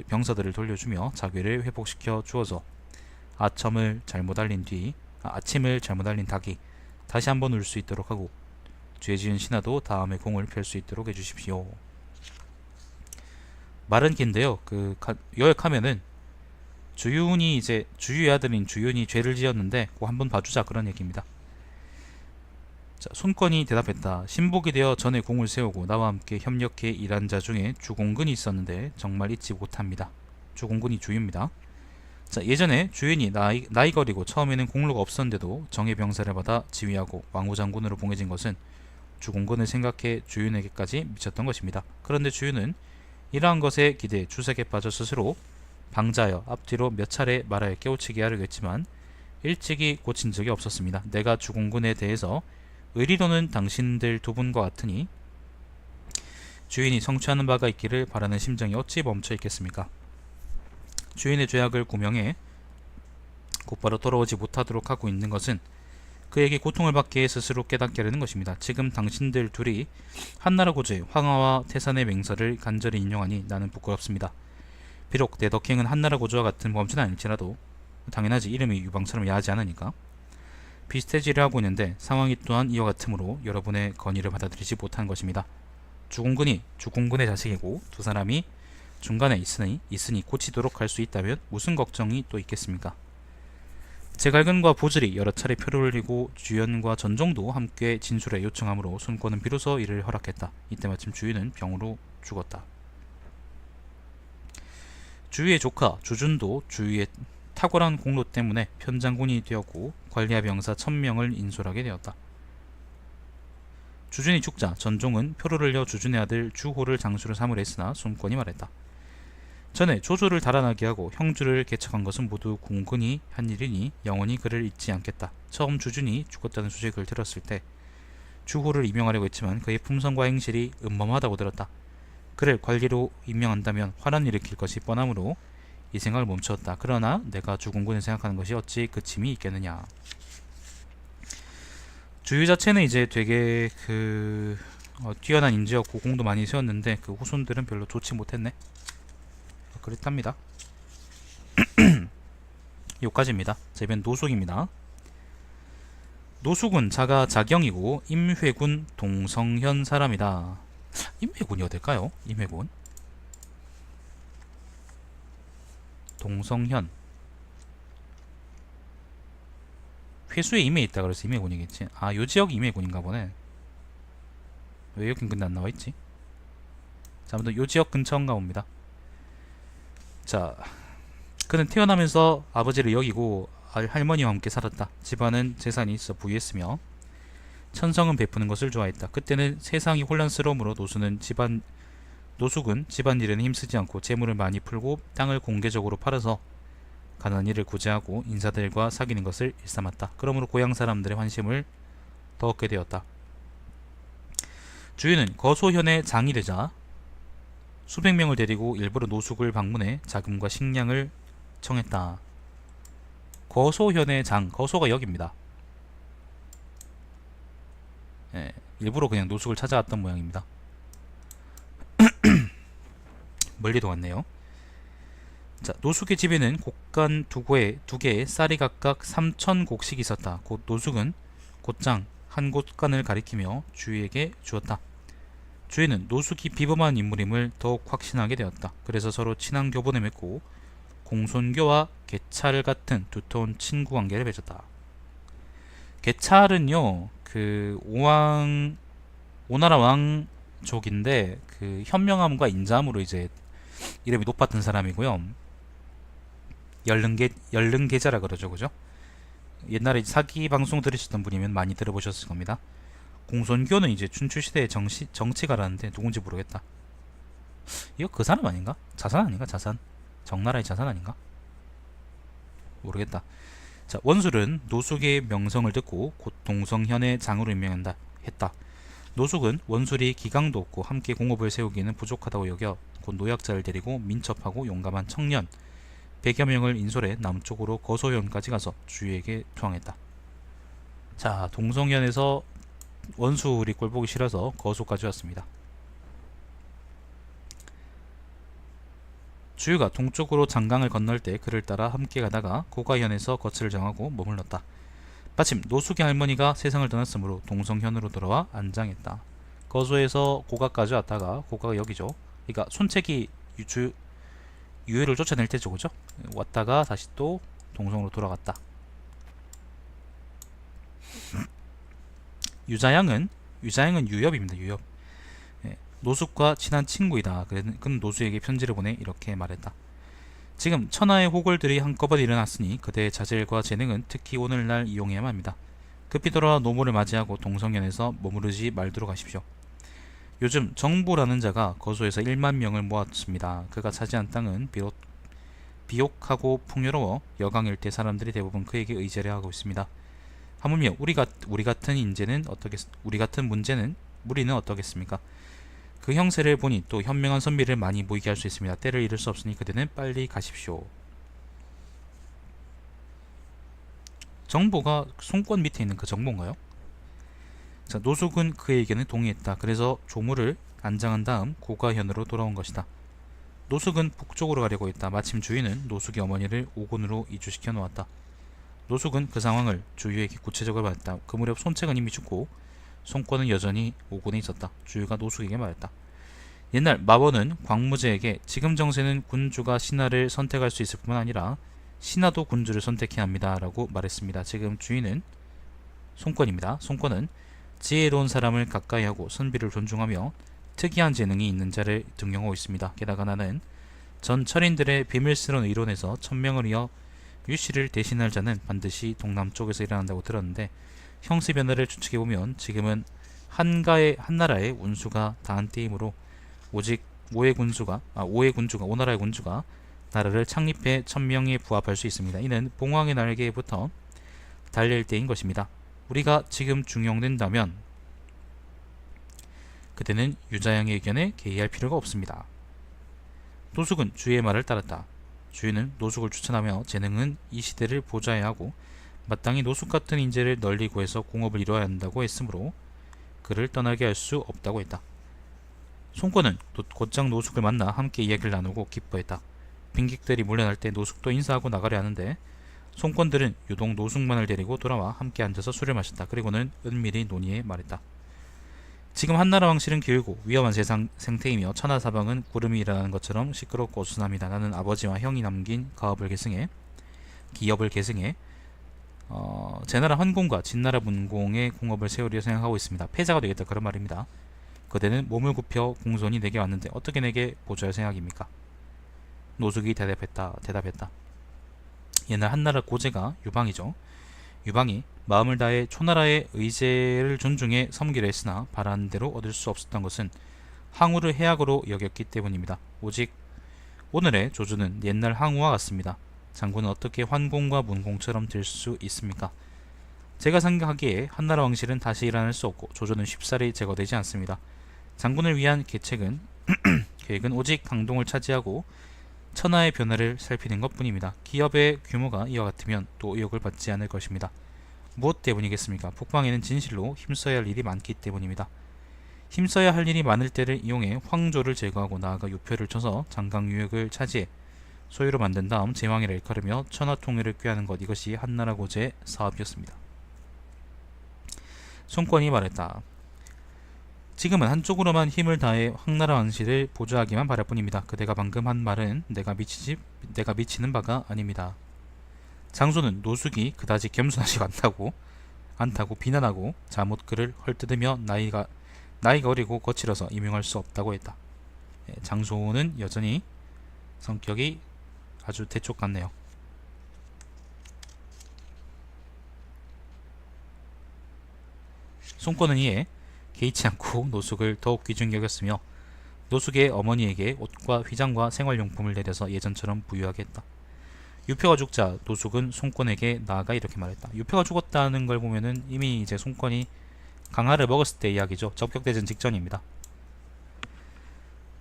[SPEAKER 1] 병사들을 돌려주며 자괴를 회복시켜 주어서 아침을 잘못 알린 닭이 다시 한번 울 수 있도록 하고 죄 지은 신하도 다음에 공을 펼 수 있도록 해주십시오. 말은 긴데요. 요약하면은 주유의 아들인 주윤이 죄를 지었는데 그거 한번 봐주자 그런 얘기입니다. 자, 손권이 대답했다. 신복이 되어 전에 공을 세우고 나와 함께 협력해 일한 자 중에 주공근이 있었는데 정말 잊지 못합니다. 주공근이 주유입니다. 자, 예전에 주윤이 나이 거리고 처음에는 공로가 없었는데도 정예 병사를 받아 지휘하고 왕후장군으로 봉해진 것은 주공근을 생각해 주윤에게까지 미쳤던 것입니다. 그런데 주윤은 이러한 것에 기대해 주색에 빠져 스스로 방자하여 앞뒤로 몇 차례 말하여 깨우치게 하려고 했지만 일찍이 고친 적이 없었습니다. 내가 주공군에 대해서 의리로는 당신들 두 분과 같으니 주인이 성취하는 바가 있기를 바라는 심정이 어찌 멈춰 있겠습니까? 주인의 죄악을 구명해 곧바로 돌아오지 못하도록 하고 있는 것은 그에게 고통을 받게 해 스스로 깨닫게 하려는 것입니다. 지금 당신들 둘이 한나라 고조의 황하와 태산의 맹서를 간절히 인용하니 나는 부끄럽습니다. 비록 내 덕행은 한나라 고조와 같은 범죄는 아닐지라도 당연하지, 이름이 유방처럼 야하지 않으니까 비슷해지려 하고 있는데 상황이 또한 이와 같으므로 여러분의 건의를 받아들이지 못한 것입니다. 주공군이 주공군의 자식이고 두 사람이 중간에 있으니 고치도록 할 수 있다면 무슨 걱정이 또 있겠습니까? 제갈근과 보질이 여러 차례 표를 올리고 주연과 전종도 함께 진술에 요청하므로 손권은 비로소 이를 허락했다. 이때 마침 주인은 병으로 죽었다. 주위의 조카 주준도 주위의 탁월한 공로 때문에 편장군이 되었고 관리하 병사 1000명을 인솔하게 되었다. 주준이 죽자 전종은 표를 흘려 주준의 아들 주호를 장수로 삼으려 했으나 손권이 말했다. 전에 조조를 달아나게 하고 형주를 개척한 것은 모두 공군이 한 일이니 영원히 그를 잊지 않겠다. 처음 주준이 죽었다는 소식을 들었을 때 주호를 임명하려고 했지만 그의 품성과 행실이 음범하다고 들었다. 그를 관리로 임명한다면 화란 일으킬 것이 뻔하므로 이 생각을 멈추었다. 그러나 내가 주공군을 생각하는 것이 어찌 그침이 있겠느냐. 주유 자체는 이제 되게 뛰어난 인재였고 공도 많이 세웠는데 그 후손들은 별로 좋지 못했네. 그렇답니다. 여기까지입니다. 제변 노숙입니다. 노숙은 자가 자경이고 임회군 동성현 사람이다. 임회군이 어딜까요? 임회군 동성현 회수에 임에 있다 그래서 임해군이겠지. 아, 요 지역이 임해군인가 보네. 왜 여긴 근데 안 나와있지? 자, 아무튼 요 지역 근처인가 봅니다. 자, 그는 태어나면서 아버지를 여기고 할머니와 함께 살았다. 집안은 재산이 있어 부유했으며 천성은 베푸는 것을 좋아했다. 그때는 세상이 혼란스러우므로 노숙은 집안일에는 힘쓰지 않고 재물을 많이 풀고 땅을 공개적으로 팔아서 가난이를 구제하고 인사들과 사귀는 것을 일삼았다. 그러므로 고향 사람들의 환심을 더 얻게 되었다. 주인은 거소현의 장이 되자 수백 명을 데리고 일부러 노숙을 방문해 자금과 식량을 청했다. 거소현의 장, 거소가 여기입니다. 예, 일부러 그냥 노숙을 찾아왔던 모양입니다. 멀리도 왔네요. 자, 노숙의 집에는 곡간 두 개에 쌀이 각각 3000곡씩 있었다. 곧 노숙은 곧장 한 곳간을 가리키며 주인에게 주었다. 주인은 노숙이 비범한 인물임을 더욱 확신하게 되었다. 그래서 서로 친한 교본을 맺고 공손교와 개찰 같은 두터운 친구 관계를 맺었다. 개찰은요, 오나라 왕족인데 그 현명함과 인자함으로 이제 이름이 높았던 사람이고요. 열릉계자라 그러죠, 그죠? 옛날에 사기 방송 들으셨던 분이면 많이 들어보셨을 겁니다. 공손교는 이제 춘추시대의 정치가라는데 누군지 모르겠다. 이거 그 사람 아닌가? 자산 아닌가? 자산? 정나라의 자산 아닌가? 모르겠다. 자, 원술은 노숙의 명성을 듣고 곧 동성현의 장으로 임명한다 했다. 노숙은 원술이 기강도 없고 함께 공업을 세우기는 부족하다고 여겨 곧 노약자를 데리고 민첩하고 용감한 청년 100여 명을 인솔해 남쪽으로 거소현까지 가서 주위에게 투항했다. 자, 동성현에서 원술이 꼴보기 싫어서 거소까지 왔습니다. 주유가 동쪽으로 장강을 건널 때 그를 따라 함께 가다가 고가현에서 거처를 정하고 머물렀다. 마침 노숙의 할머니가 세상을 떠났으므로 동성현으로 돌아와 안장했다. 거소에서 고가까지 왔다가 고가가 여기죠. 그러니까 손책이 유유를 쫓아낼 때죠, 그죠? 왔다가 다시 또 동성으로 돌아갔다. 유자양은 유엽입니다. 유엽. 예, 노숙과 친한 친구이다. 그는 노수에게 편지를 보내 이렇게 말했다. 지금 천하의 호걸들이 한꺼번에 일어났으니 그대의 자질과 재능은 특히 오늘날 이용해야만 합니다. 급히 돌아와 노모를 맞이하고 동성연에서 머무르지 말도록 하십시오. 요즘 정부라는 자가 거소해서 1만 명을 모았습니다. 그가 차지한 땅은 비옥하고 풍요로워 여강 일대 사람들이 대부분 그에게 의지를 하고 있습니다. 하물며 우리 같은 무리는 어떠겠습니까? 그 형세를 보니 또 현명한 선비를 많이 모이게 할 수 있습니다. 때를 잃을 수 없으니 그대는 빨리 가십시오. 정보가 손권 밑에 있는 그 정보인가요? 자, 노숙은 그의 의견에 동의했다. 그래서 조무를 안장한 다음 고가현으로 돌아온 것이다. 노숙은 북쪽으로 가려고 했다. 마침 주인은 노숙의 어머니를 오곤으로 이주시켜 놓았다. 노숙은 그 상황을 주유에게 구체적으로 말했다. 그 무렵 손책은 이미 죽고 손권은 여전히 오곤에 있었다. 주유가 노숙에게 말했다. 옛날 마법은 광무제에게 지금 정세는 군주가 신하를 선택할 수 있을 뿐만 아니라 신하도 군주를 선택해야 합니다. 라고 말했습니다. 지금 주인은 손권입니다. 손권은 지혜로운 사람을 가까이하고 선비를 존중하며 특이한 재능이 있는 자를 등용하고 있습니다. 게다가 나는 전 철인들의 비밀스러운 이론에서 천명을 이어 유씨를 대신할 자는 반드시 동남쪽에서 일어난다고 들었는데 형세 변화를 추측해보면 지금은 한나라의 운수가 다한 때이므로 오직 오나라의 군주가 나라를 창립해 천명에 부합할 수 있습니다. 이는 봉황의 날개부터 달릴 때인 것입니다. 우리가 지금 중용된다면 그대는 유자양의 의견에 개의할 필요가 없습니다. 노숙은 주의 말을 따랐다. 주인은 노숙을 추천하며 재능은 이 시대를 보좌해야 하고 마땅히 노숙 같은 인재를 널리 구해서 공업을 이루어야 한다고 했으므로 그를 떠나게 할 수 없다고 했다. 손권은 곧장 노숙을 만나 함께 이야기를 나누고 기뻐했다. 빈객들이 몰려날 때 노숙도 인사하고 나가려 하는데 손권들은 유독 노숙만을 데리고 돌아와 함께 앉아서 술을 마셨다. 그리고는 은밀히 논의해 말했다. 지금 한나라 왕실은 길고 위험한 생태이며 천하사방은 구름이 일어나는 것처럼 시끄럽고 어수선합니다. 나는 아버지와 형이 남긴 기업을 계승해 제나라 환공과 진나라 문공의 공업을 세우려 생각하고 있습니다. 패자가 되겠다 그런 말입니다. 그대는 몸을 굽혀 공손히 내게 왔는데 어떻게 내게 보좌할 생각입니까? 노숙이 대답했다. 옛날 한나라 고제가 유방이죠. 유방이 마음을 다해 초나라의 의제를 존중해 섬기려 했으나 바라는 대로 얻을 수 없었던 것은 항우를 해악으로 여겼기 때문입니다. 오직 오늘의 조조는 옛날 항우와 같습니다. 장군은 어떻게 환공과 문공처럼 될 수 있습니까? 제가 생각하기에 한나라 왕실은 다시 일어날 수 없고 조조는 쉽사리 제거되지 않습니다. 장군을 위한 계획은 오직 강동을 차지하고 천하의 변화를 살피는 것뿐입니다. 기업의 규모가 이와 같으면 또 의혹을 받지 않을 것입니다. 무엇 때문이겠습니까? 북방에는 진실로 힘써야 할 일이 많기 때문입니다. 힘써야 할 일이 많을 때를 이용해 황조를 제거하고 나아가 유표를 쳐서 장강 유역을 차지해 소유로 만든 다음 제왕이라 일컬으며 천하 통일을 꾀하는 것, 이것이 한나라 고제의 사업이었습니다. 손권이 말했다. 지금은 한쪽으로만 힘을 다해 황나라 왕실을 보좌하기만 바랄 뿐입니다. 그대가 방금 한 말은 내가 미치는 바가 아닙니다. 장소는 노숙이 그다지 겸손하지 않다고 비난하고 잘못 그를 헐뜯으며 나이가 어리고 거칠어서 임용할 수 없다고 했다. 장소는 여전히 성격이 아주 대쪽 같네요. 손권은 이에 개의치 않고 노숙을 더욱 귀중히 여겼으며 노숙의 어머니에게 옷과 휘장과 생활용품을 내려서 예전처럼 부유하게 했다. 유표가 죽자 노숙은 손권에게 나아가 이렇게 말했다. 유표가 죽었다는 걸 보면은 이미 이제 손권이 강화를 먹었을 때 이야기죠. 접격대전 직전입니다.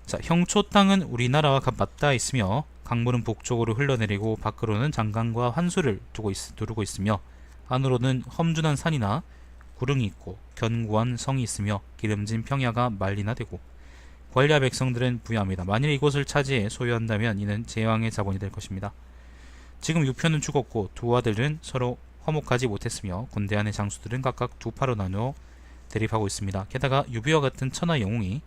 [SPEAKER 1] 자, 형초 땅은 우리나라와 맞닿아 있으며 강물은 북쪽으로 흘러내리고 밖으로는 장강과 환수를 두르고 있으며 안으로는 험준한 산이나 구릉이 있고 견고한 성이 있으며 기름진 평야가 만리나 되고 관리와 백성들은 부유합니다. 만일 이곳을 차지해 소유한다면 이는 제왕의 자본이 될 것입니다. 지금 유표는 죽었고 두 아들은 서로 화목하지 못했으며 군대 안의 장수들은 각각 두 파로 나누어 대립하고 있습니다. 게다가 유비와 같은 천하 영웅이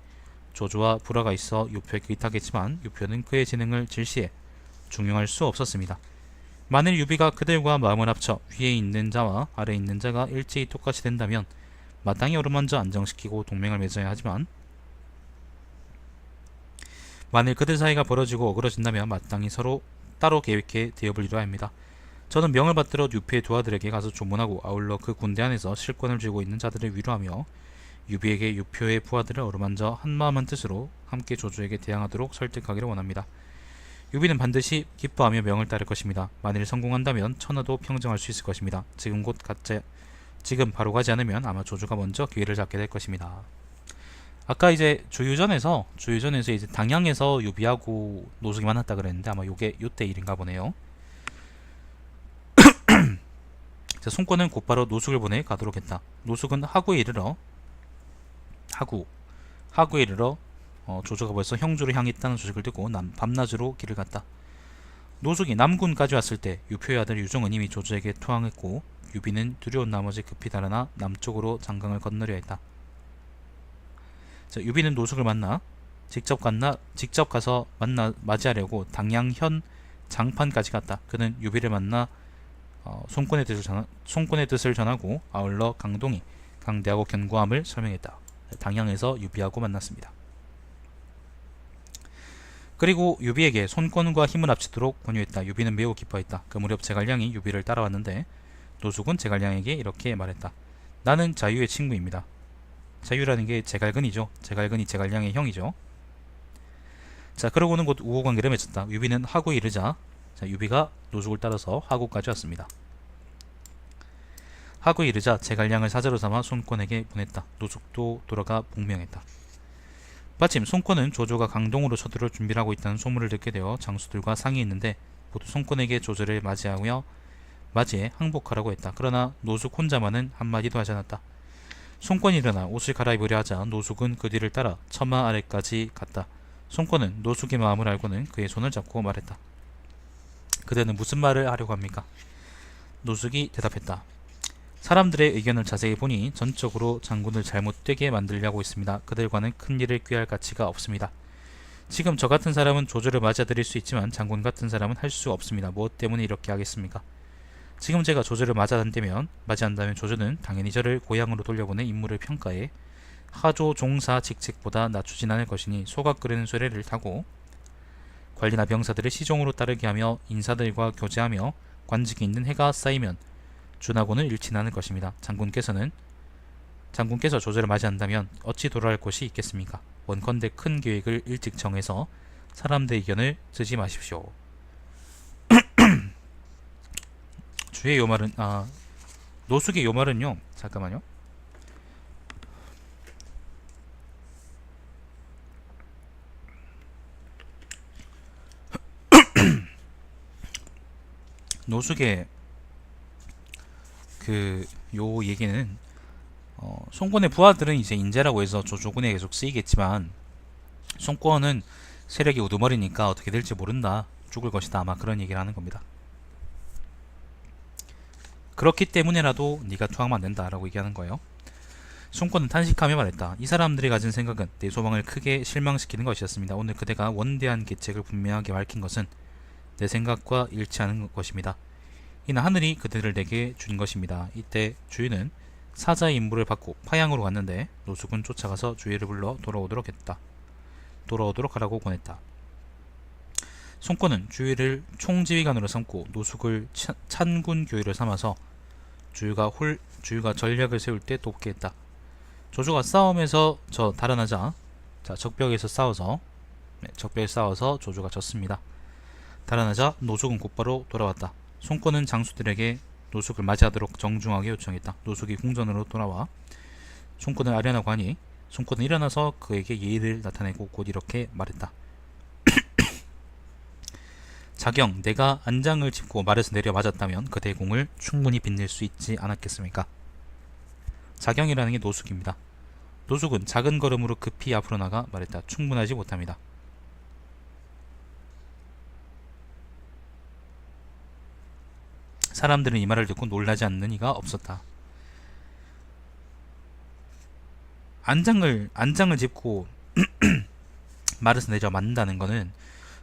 [SPEAKER 1] 조조와 불화가 있어 유표에게 의탁했지만 유표는 그의 재능을 질시해 중용할 수 없었습니다. 만일 유비가 그들과 마음을 합쳐 위에 있는 자와 아래에 있는 자가 일제히 똑같이 된다면 마땅히 어루만져 안정시키고 동맹을 맺어야 하지만 만일 그들 사이가 벌어지고 어그러진다면 마땅히 서로 따로 계획해 대업을 이뤄야 합니다. 저는 명을 받들어 유표의 두 아들에게 가서 조문하고 아울러 그 군대 안에서 실권을 쥐고 있는 자들을 위로하며 유비에게 유표의 부하들을 어루만져 한마음한 뜻으로 함께 조조에게 대항하도록 설득하기를 원합니다. 유비는 반드시 기뻐하며 명을 따를 것입니다. 만일 성공한다면 천하도 평정할 수 있을 것입니다. 지금 바로 가지 않으면 아마 조조가 먼저 기회를 잡게 될 것입니다. 아까 이제 주유전에서 이제 당양에서 유비하고 노숙이 만났다 그랬는데 아마 요게 요때 일인가 보네요. 자, 손권은 곧바로 노숙을 보내 가도록 했다. 노숙은 하구에 이르러 조조가 벌써 형주를 향했다는 소식을 듣고 밤낮으로 길을 갔다. 노숙이 남군까지 왔을 때 유표의 아들 유종은 이미 조조에게 투항했고 유비는 두려운 나머지 급히 달아나 남쪽으로 장강을 건너려 했다. 자, 유비는 노숙을 직접 가서 맞이하려고 당양현 장판까지 갔다. 그는 유비를 만나 손권의 뜻을 전하고 아울러 강동이 강대하고 견고함을 설명했다. 당양에서 유비하고 만났습니다. 그리고 유비에게 손권과 힘을 합치도록 권유했다. 유비는 매우 기뻐했다. 그 무렵 제갈량이 유비를 따라왔는데 노숙은 제갈량에게 이렇게 말했다. 나는 자유의 친구입니다. 자유라는 게 제갈근이죠. 제갈근이 제갈량의 형이죠. 자, 그러고는 곧 우호관계를 맺었다. 유비는 하구에 이르자 유비가 노숙을 따라서 하구까지 왔습니다. 하구에 이르자 제갈량을 사자로 삼아 손권에게 보냈다. 노숙도 돌아가 복명했다. 마침 손권은 조조가 강동으로 서두를 준비를 하고 있다는 소문을 듣게 되어 장수들과 상의했는데 모두 손권에게 조조를 맞이해 항복하라고 했다. 그러나 노숙 혼자만은 한마디도 하지 않았다. 손권이 일어나 옷을 갈아입으려 하자 노숙은 그 뒤를 따라 처마 아래까지 갔다. 손권은 노숙의 마음을 알고는 그의 손을 잡고 말했다. 그대는 무슨 말을 하려고 합니까? 노숙이 대답했다. 사람들의 의견을 자세히 보니 전적으로 장군을 잘못되게 만들려고 있습니다. 그들과는 큰 일을 꾀할 가치가 없습니다. 지금 저 같은 사람은 조조를 맞아들일 수 있지만 장군 같은 사람은 할 수 없습니다. 무엇 때문에 이렇게 하겠습니까? 지금 제가 조조를 맞이한다면 조조는 당연히 저를 고향으로 돌려보내 임무를 평가해 하조 종사 직책보다 낮추진 않을 것이니 소각 끓이는 수레를 타고 관리나 병사들을 시종으로 따르게 하며 인사들과 교제하며 관직이 있는 해가 쌓이면 준하고는 잃지 않을 것입니다. 장군께서 조조를 맞이한다면 어찌 돌아갈 곳이 있겠습니까? 원컨대 큰 계획을 일찍 정해서 사람들의 의견을 쓰지 마십시오. 주의 요말은 노숙의 요말은요. 잠깐만요. 노숙의 요 얘기는 손권의 부하들은 이제 인재라고 해서 조조군에 계속 쓰이겠지만 손권은 세력이 우두머리니까 어떻게 될지 모른다. 죽을 것이다. 아마 그런 얘기를 하는 겁니다. 그렇기 때문에라도 네가 투항하면 안 된다 라고 얘기하는 거예요. 손권은 탄식하며 말했다. 이 사람들이 가진 생각은 내 소망을 크게 실망시키는 것이었습니다. 오늘 그대가 원대한 계책을 분명하게 밝힌 것은 내 생각과 일치하는 것입니다. 이는 하늘이 그들을 내게 준 것입니다. 이때 주인은 사자의 임무를 받고 파양으로 갔는데 노숙은 쫓아가서 주인을 불러 돌아오도록 하라고 권했다. 손권은 주인을 총지휘관으로 삼고 노숙을 찬군 교의를 삼아서 주유가 전략을 세울 때 돕게 했다. 조조가 싸움에서 달아나자 적벽에서 싸워서 조조가 졌습니다. 달아나자 노숙은 곧바로 돌아왔다. 손권은 장수들에게 노숙을 맞이하도록 정중하게 요청했다. 노숙이 궁전으로 돌아와 손권을 아련하고 하니 손권은 일어나서 그에게 예의를 나타내고 곧 이렇게 말했다. 자경, 내가 안장을 짚고 말에서 내려 맞았다면 그 대공을 충분히 빛낼 수 있지 않았겠습니까? 자경이라는 게 노숙입니다. 노숙은 작은 걸음으로 급히 앞으로 나가 말했다. 충분하지 못합니다. 사람들은 이 말을 듣고 놀라지 않는 이가 없었다. 안장을 짚고 말에서 내려 맞는다는 거는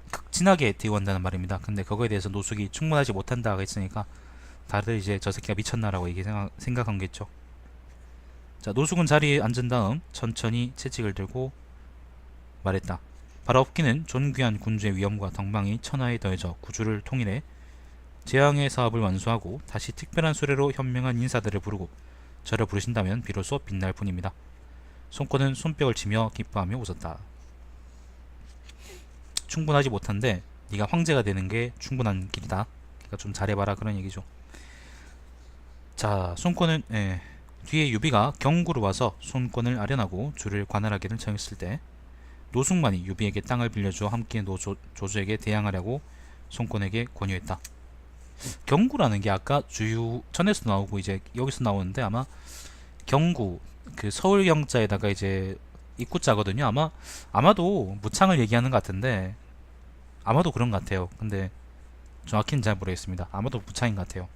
[SPEAKER 1] 극진하게 대우한다는 말입니다. 근데 그거에 대해서 노숙이 충분하지 못한다고 했으니까 다들 이제 저 새끼가 미쳤나라고 생각한 겠죠. 자, 노숙은 자리에 앉은 다음 천천히 채찍을 들고 말했다. 발업기는 존귀한 군주의 위엄과 덕망이 천하에 더해져 구주를 통일해 재앙의 사업을 완수하고 다시 특별한 수레로 현명한 인사들을 부르고 저를 부르신다면 비로소 빛날 뿐입니다. 손권은 손뼉을 치며 기뻐하며 웃었다. 충분하지 못한데 네가 황제가 되는 게 충분한 길이다. 그러니까 좀 잘해봐라 그런 얘기죠. 자, 손권은 뒤에 유비가 경구로 와서 손권을 아련하고 주를 관할하기를 정했을 때 노숙만이 유비에게 땅을 빌려주어 함께 조조에게 대항하려고 손권에게 권유했다. 경구라는 게 아까 주유 전에서 나오고 이제 여기서 나오는데 아마 경구 그 서울 경자에다가 이제 입구자거든요. 아마도 무창을 얘기하는 것 같은데 아마도 그런 것 같아요. 근데 정확히는 잘 모르겠습니다. 아마도 무창인 것 같아요.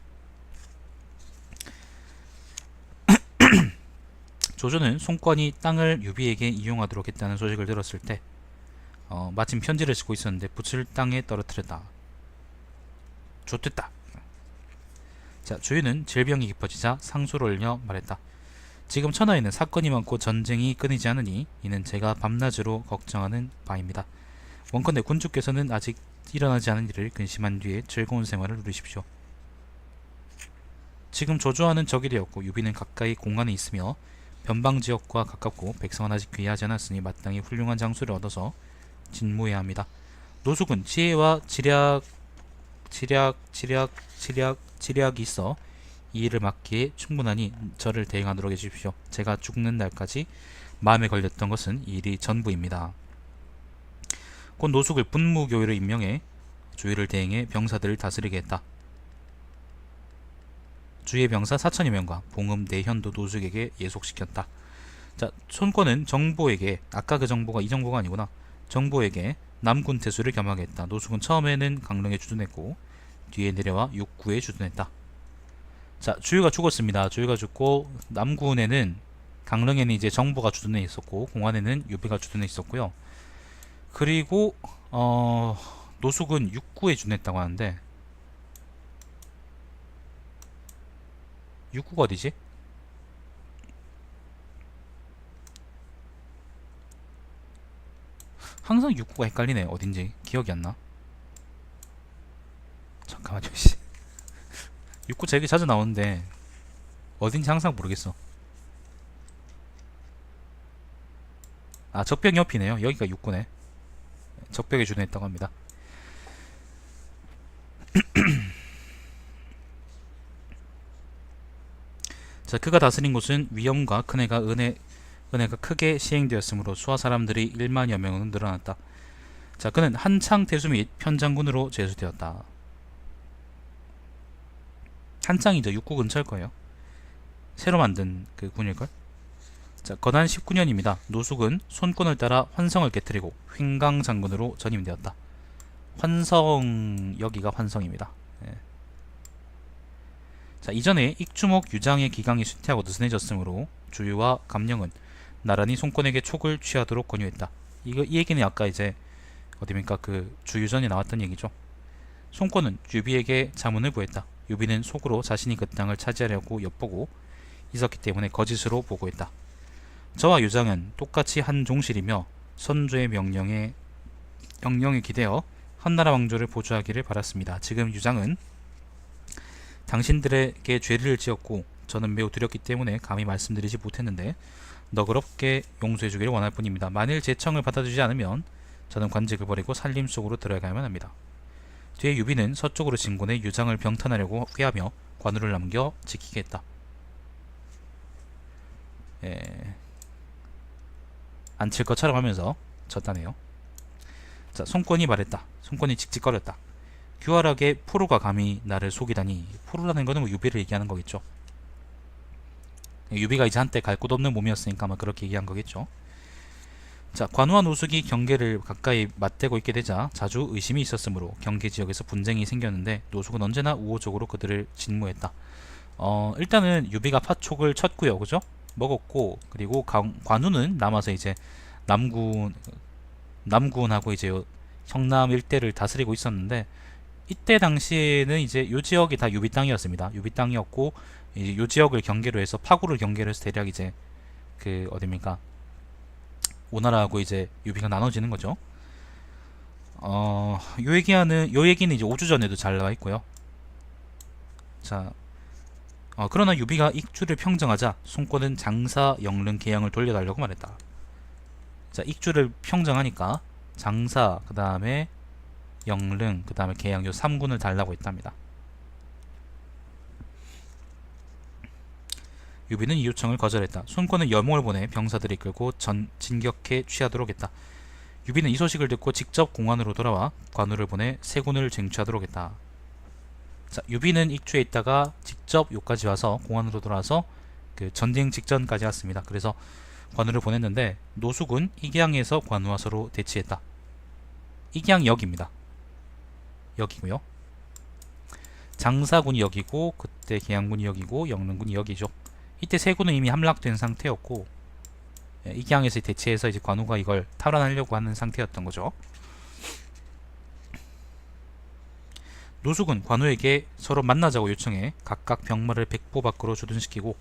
[SPEAKER 1] 조조는 손권이 땅을 유비에게 이용하도록 했다는 소식을 들었을 때 마침 편지를 쓰고 있었는데 붓을 땅에 떨어뜨렸다. 좋됐다. 자, 주유는 질병이 깊어지자 상소를 올려 말했다. 지금 천하에는 사건이 많고 전쟁이 끊이지 않으니 이는 제가 밤낮으로 걱정하는 바입니다. 원컨대 군주께서는 아직 일어나지 않은 일을 근심한 뒤에 즐거운 생활을 누리십시오. 지금 조조와는 적이 되었고 유비는 가까이 공간에 있으며 변방지역과 가깝고 백성은 아직 귀하지 않았으니 마땅히 훌륭한 장수를 얻어서 진모해야 합니다. 노숙은 지혜와 지략이 있어 이 일을 맡기에 충분하니 저를 대행하도록 해주십시오. 제가 죽는 날까지 마음에 걸렸던 것은 이 일이 전부입니다. 곧 노숙을 분무교위로 임명해 주위를 대행해 병사들을 다스리게 했다. 주의 병사 4천여 명과 봉음 내현도 노숙에게 예속시켰다. 자, 손권은 정보에게 아까 그 정보가 이 정보가 아니구나. 정보에게 남군 태수를 겸하게 했다. 노숙은 처음에는 강릉에 주둔했고 뒤에 내려와 육구에 주둔했다. 자, 주유가 죽었습니다. 주유가 죽고 남군에는 강릉에는 이제 정보가 주둔해 있었고 공안에는 유비가 주둔해 있었고요. 그리고 노숙은 육구에 주둔했다고 하는데 육구가 어디지? 항상 육구가 헷갈리네. 어딘지 기억이 안 나. 잠깐만요. 육구 제일 자주 나오는데 어딘지 항상 모르겠어. 아, 적벽 옆이네요. 여기가 육구네. 적벽에 주둔했다고 합니다. 자, 그가 다스린 곳은 위엄과 은혜가 크게 시행되었으므로 수하 사람들이 1만여 명은 늘어났다. 자, 그는 한창 태수 및 편장군으로 제수되었다. 한창이죠. 육구 근처일 거예요. 새로 만든 그 군일걸. 자, 건한 19년입니다. 노숙은 손권을 따라 환성을 깨뜨리고 횡강 장군으로 전임되었다. 환성, 여기가 환성입니다. 예. 자, 이전에 익주목 유장의 기강이 쇠퇴하고 느슨해졌으므로 주유와 감령은 나란히 손권에게 촉을 취하도록 권유했다. 이 얘기는 아까 이제 어디입니까? 그 주유전에 나왔던 얘기죠. 손권은 유비에게 자문을 구했다. 유비는 속으로 자신이 그 땅을 차지하려고 엿보고 있었기 때문에 거짓으로 보고했다. 저와 유장은 똑같이 한 종실이며 선조의 명령에 기대어 한나라 왕조를 보좌하기를 바랐습니다. 지금 유장은 당신들에게 죄를 지었고 저는 매우 두렵기 때문에 감히 말씀드리지 못했는데 너그럽게 용서해주기를 원할 뿐입니다. 만일 제 청을 받아주지 않으면 저는 관직을 버리고 산림 속으로 들어가야만 합니다. 뒤에 유비는 서쪽으로 진군해 유장을 병탄하려고 꾀하며 관우를 남겨 지키게 했다. 안 칠 것처럼 하면서 졌다네요. 자, 손권이 말했다. 손권이 직직거렸다. 규활하게 포로가 감히 나를 속이다니. 포로라는 거는 뭐 유비를 얘기하는 거겠죠. 유비가 이제 한때 갈 곳 없는 몸이었으니까 아마 그렇게 얘기한 거겠죠. 자, 관우와 노숙이 경계를 가까이 맞대고 있게 되자 자주 의심이 있었으므로 경계 지역에서 분쟁이 생겼는데 노숙은 언제나 우호적으로 그들을 진무했다. 일단은 유비가 파촉을 쳤고요, 그죠? 먹었고, 그리고 관우는 남아서 이제 남군하고 이제 성남 일대를 다스리고 있었는데 이때 당시에는 이제 요 지역이 다 유비 땅이었습니다. 유비 땅이었고 이제 요 지역을 경계로 해서 파구를 경계로 해서 대략 이제 그 어딥니까? 오나라하고 이제 유비가 나눠지는 거죠. 요 요 얘기는 이제 5주 전에도 잘 나와 있고요. 자, 그러나 유비가 익주를 평정하자 손권은 장사, 영릉, 계양을 돌려달라고 말했다. 자, 익주를 평정하니까 장사, 그 다음에 영릉, 그 다음에 계양 요 3군을 달라고 했답니다. 유비는 이 요청을 거절했다. 손권은 여몽을 보내 병사들을 이끌고 진격해 취하도록 했다. 유비는 이 소식을 듣고 직접 공안으로 돌아와 관우를 보내 세군을 쟁취하도록 했다. 자, 유비는 익주에 있다가 직접 요까지 와서 공안으로 돌아와서 그 전쟁 직전까지 왔습니다. 그래서 관우를 보냈는데 노숙은 이기양에서 관우와 서로 대치했다. 이기양 역입니다. 역이고요. 장사군이 역이고 그때 계양군이 역이고 영릉군이 역이죠. 이때 세 군은 이미 함락된 상태였고 이기양에서 대치해서 이제 관우가 이걸 탈환하려고 하는 상태였던 거죠. 노숙은 관우에게 서로 만나자고 요청해 각각 병마를 백보 밖으로 주둔시키고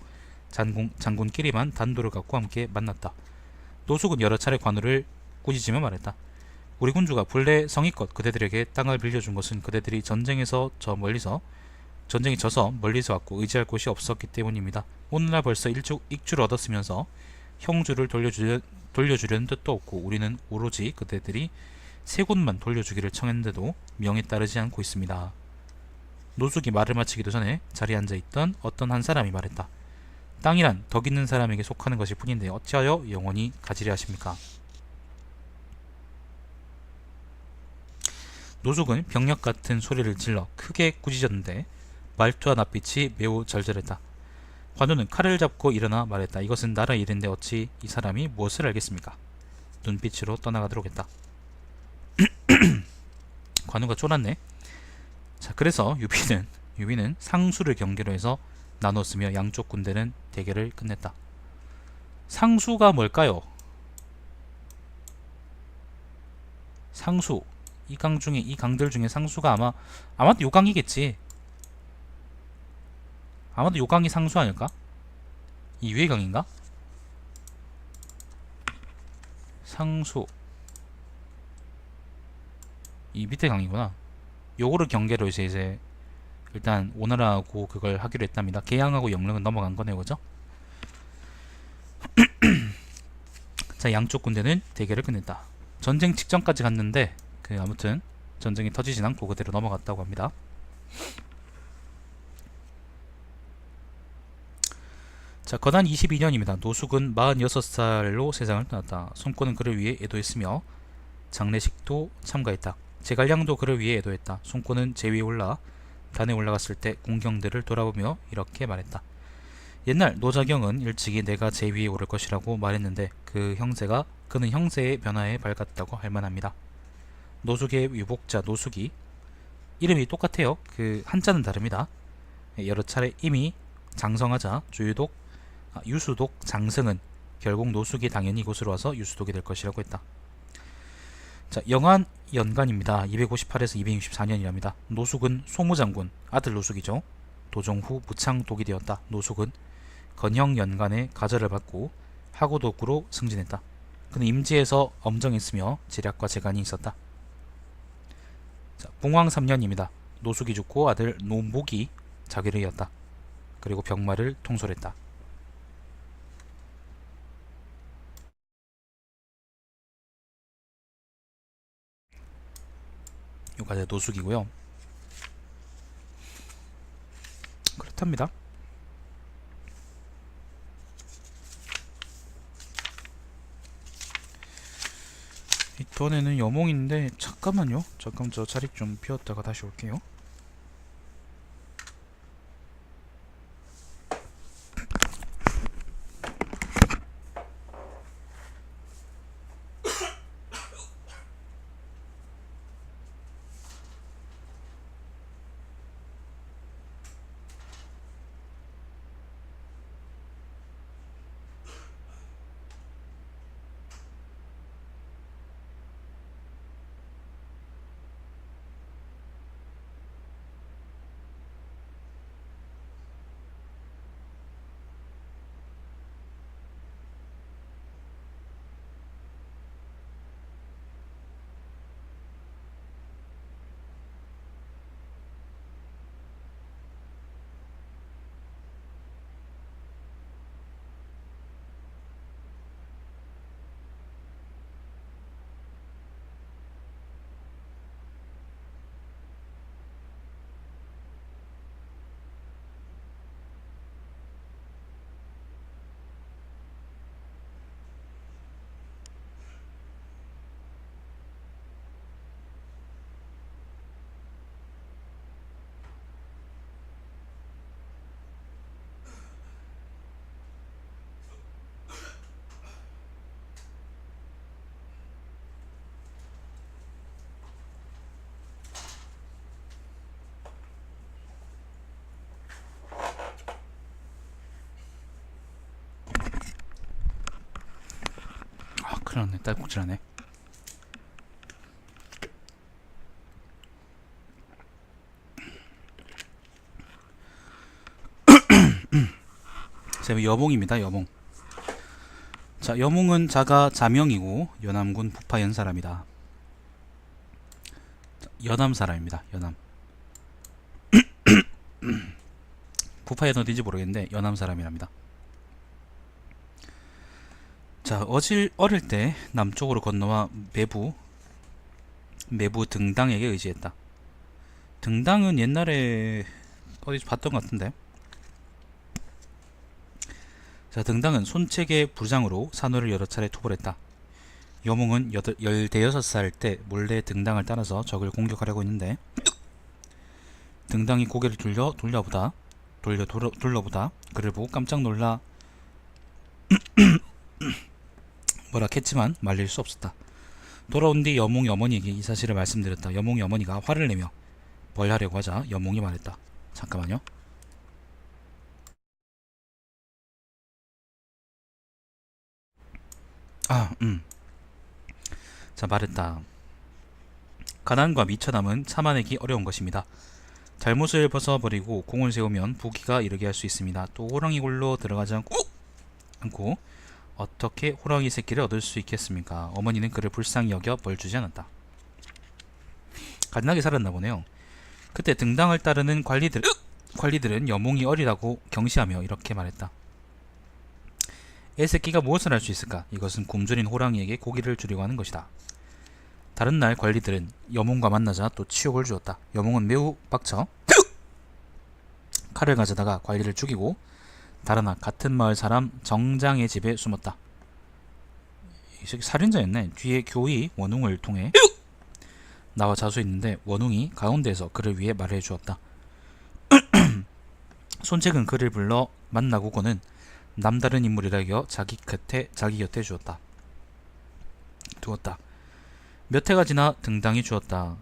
[SPEAKER 1] 장군끼리만 단도를 갖고 함께 만났다. 노숙은 여러 차례 관우를 꾸짖으며 말했다. 우리 군주가 본래 성의껏 그대들에게 땅을 빌려준 것은 그대들이 전쟁이 져서 멀리서 왔고 의지할 곳이 없었기 때문입니다. 오늘날 벌써 익주를 얻었으면서 형주를 돌려주려는 뜻도 없고 우리는 오로지 그대들이 세 군만 돌려주기를 청했는데도 명에 따르지 않고 있습니다. 노숙이 말을 마치기도 전에 자리에 앉아있던 어떤 한 사람이 말했다. 땅이란 덕 있는 사람에게 속하는 것일 뿐인데 어찌하여 영원히 가지려 하십니까? 노숙은 병력 같은 소리를 질러 크게 꾸짖었는데 말투와 낯빛이 매우 절절했다. 관우는 칼을 잡고 일어나 말했다. 이것은 나라 일인데 어찌 이 사람이 무엇을 알겠습니까? 눈빛으로 떠나가도록 했다. 관우가 쫄았네. 자, 그래서 유비는 상수를 경계로 해서 나눴으며 양쪽 군대는 대결을 끝냈다. 상수가 뭘까요? 상수, 이 강들 중에 상수가 아마도 요강이겠지. 아마도 요강이 상수 아닐까? 이 위의 강인가? 상수, 이 밑에 강이구나. 요거를 경계로 이제 일단 오나라하고 그걸 하기로 했답니다. 계양하고 영릉은 넘어간 거네요, 그죠? 자, 양쪽 군대는 대결을 끝냈다. 전쟁 직전까지 갔는데 아무튼 전쟁이 터지진 않고 그대로 넘어갔다고 합니다. 자, 건한 22년입니다. 노숙은 46살로 세상을 떠났다. 손권은 그를 위해 애도했으며 장례식도 참가했다. 제갈량도 그를 위해 애도했다. 손권은 제위에 올라 단에 올라갔을 때 궁경들을 돌아보며 이렇게 말했다. 옛날 노자경은 일찍이 내가 제위에 오를 것이라고 말했는데 그는 형세의 변화에 밝았다고 할 만합니다. 노숙의 유복자 노숙이 이름이 똑같아요. 그 한자는 다릅니다. 여러 차례 이미 장성하자 유수독 장승은 결국 노숙이 당연히 이곳으로 와서 유수독이 될 것이라고 했다. 자, 영한 연간입니다. 258에서 264년이랍니다. 노숙은 소무장군 아들 노숙이죠. 도종 후 무창독이 되었다. 노숙은 건형 연간의 가절을 받고 하고독으로 승진했다. 그는 임지에서 엄정했으며 지략과 재간이 있었다. 자, 봉황 3년입니다. 노숙이 죽고 아들 노목이 자기를 이었다. 그리고 병마를 통솔했다. 요가 노숙이고요. 그렇답니다. 이번에는 여몽인데 잠깐만요. 잠깐 저 자리 좀 비웠다가 다시 올게요. 큰일났네. 딸꾹질하네. 자, 여몽입니다. 여몽. 자, 여몽은 자가 자명이고 연암군 부파연 사람이다. 연암 사람입니다. 연암. 부파연 어딘지 모르겠는데 연암 사람이랍니다. 자, 어릴 때 남쪽으로 건너와 매부 등당에게 의지했다. 등당은 옛날에 어디서 봤던 것 같은데. 자, 등당은 손책의 부장으로 산호를 여러 차례 투벌했다. 여몽은 16살 때 몰래 등당을 따라서 적을 공격하려고 했는데 등당이 고개를 둘러보다 그를 보고 깜짝 놀라 뭐라 했지만 말릴 수 없었다. 돌아온 뒤 여몽이 어머니에게 이 사실을 말씀드렸다. 여몽이 어머니가 화를 내며 뭘 하려고 하자 여몽이 말했다. 잠깐만요. 자, 말했다. 가난과 미천함은 참아내기 어려운 것입니다. 잘못을 벗어버리고 공을 세우면 부귀가 이르게 할 수 있습니다. 또 호랑이 굴로 들어가지 않고 어떻게 호랑이 새끼를 얻을 수 있겠습니까? 어머니는 그를 불쌍히 여겨 벌 주지 않았다. 가난하게 살았나 보네요. 그때 등당을 따르는 관리들은 여몽이 어리다고 경시하며 이렇게 말했다. 애새끼가 무엇을 할 수 있을까? 이것은 굶주린 호랑이에게 고기를 주려고 하는 것이다. 다른 날 관리들은 여몽과 만나자 또 치욕을 주었다. 여몽은 매우 빡쳐 칼을 가져다가 관리를 죽이고 달아나 같은 마을 사람 정장의 집에 숨었다. 이 새끼 살인자였네. 뒤에 교의 원웅을 통해 나와 자수했는데 원웅이 가운데에서 그를 위해 말을 해주었다. 손책은 그를 불러 만나고는 남다른 인물이라 여겨 자기 곁에 두었다. 몇 해가 지나 등당이 죽었다.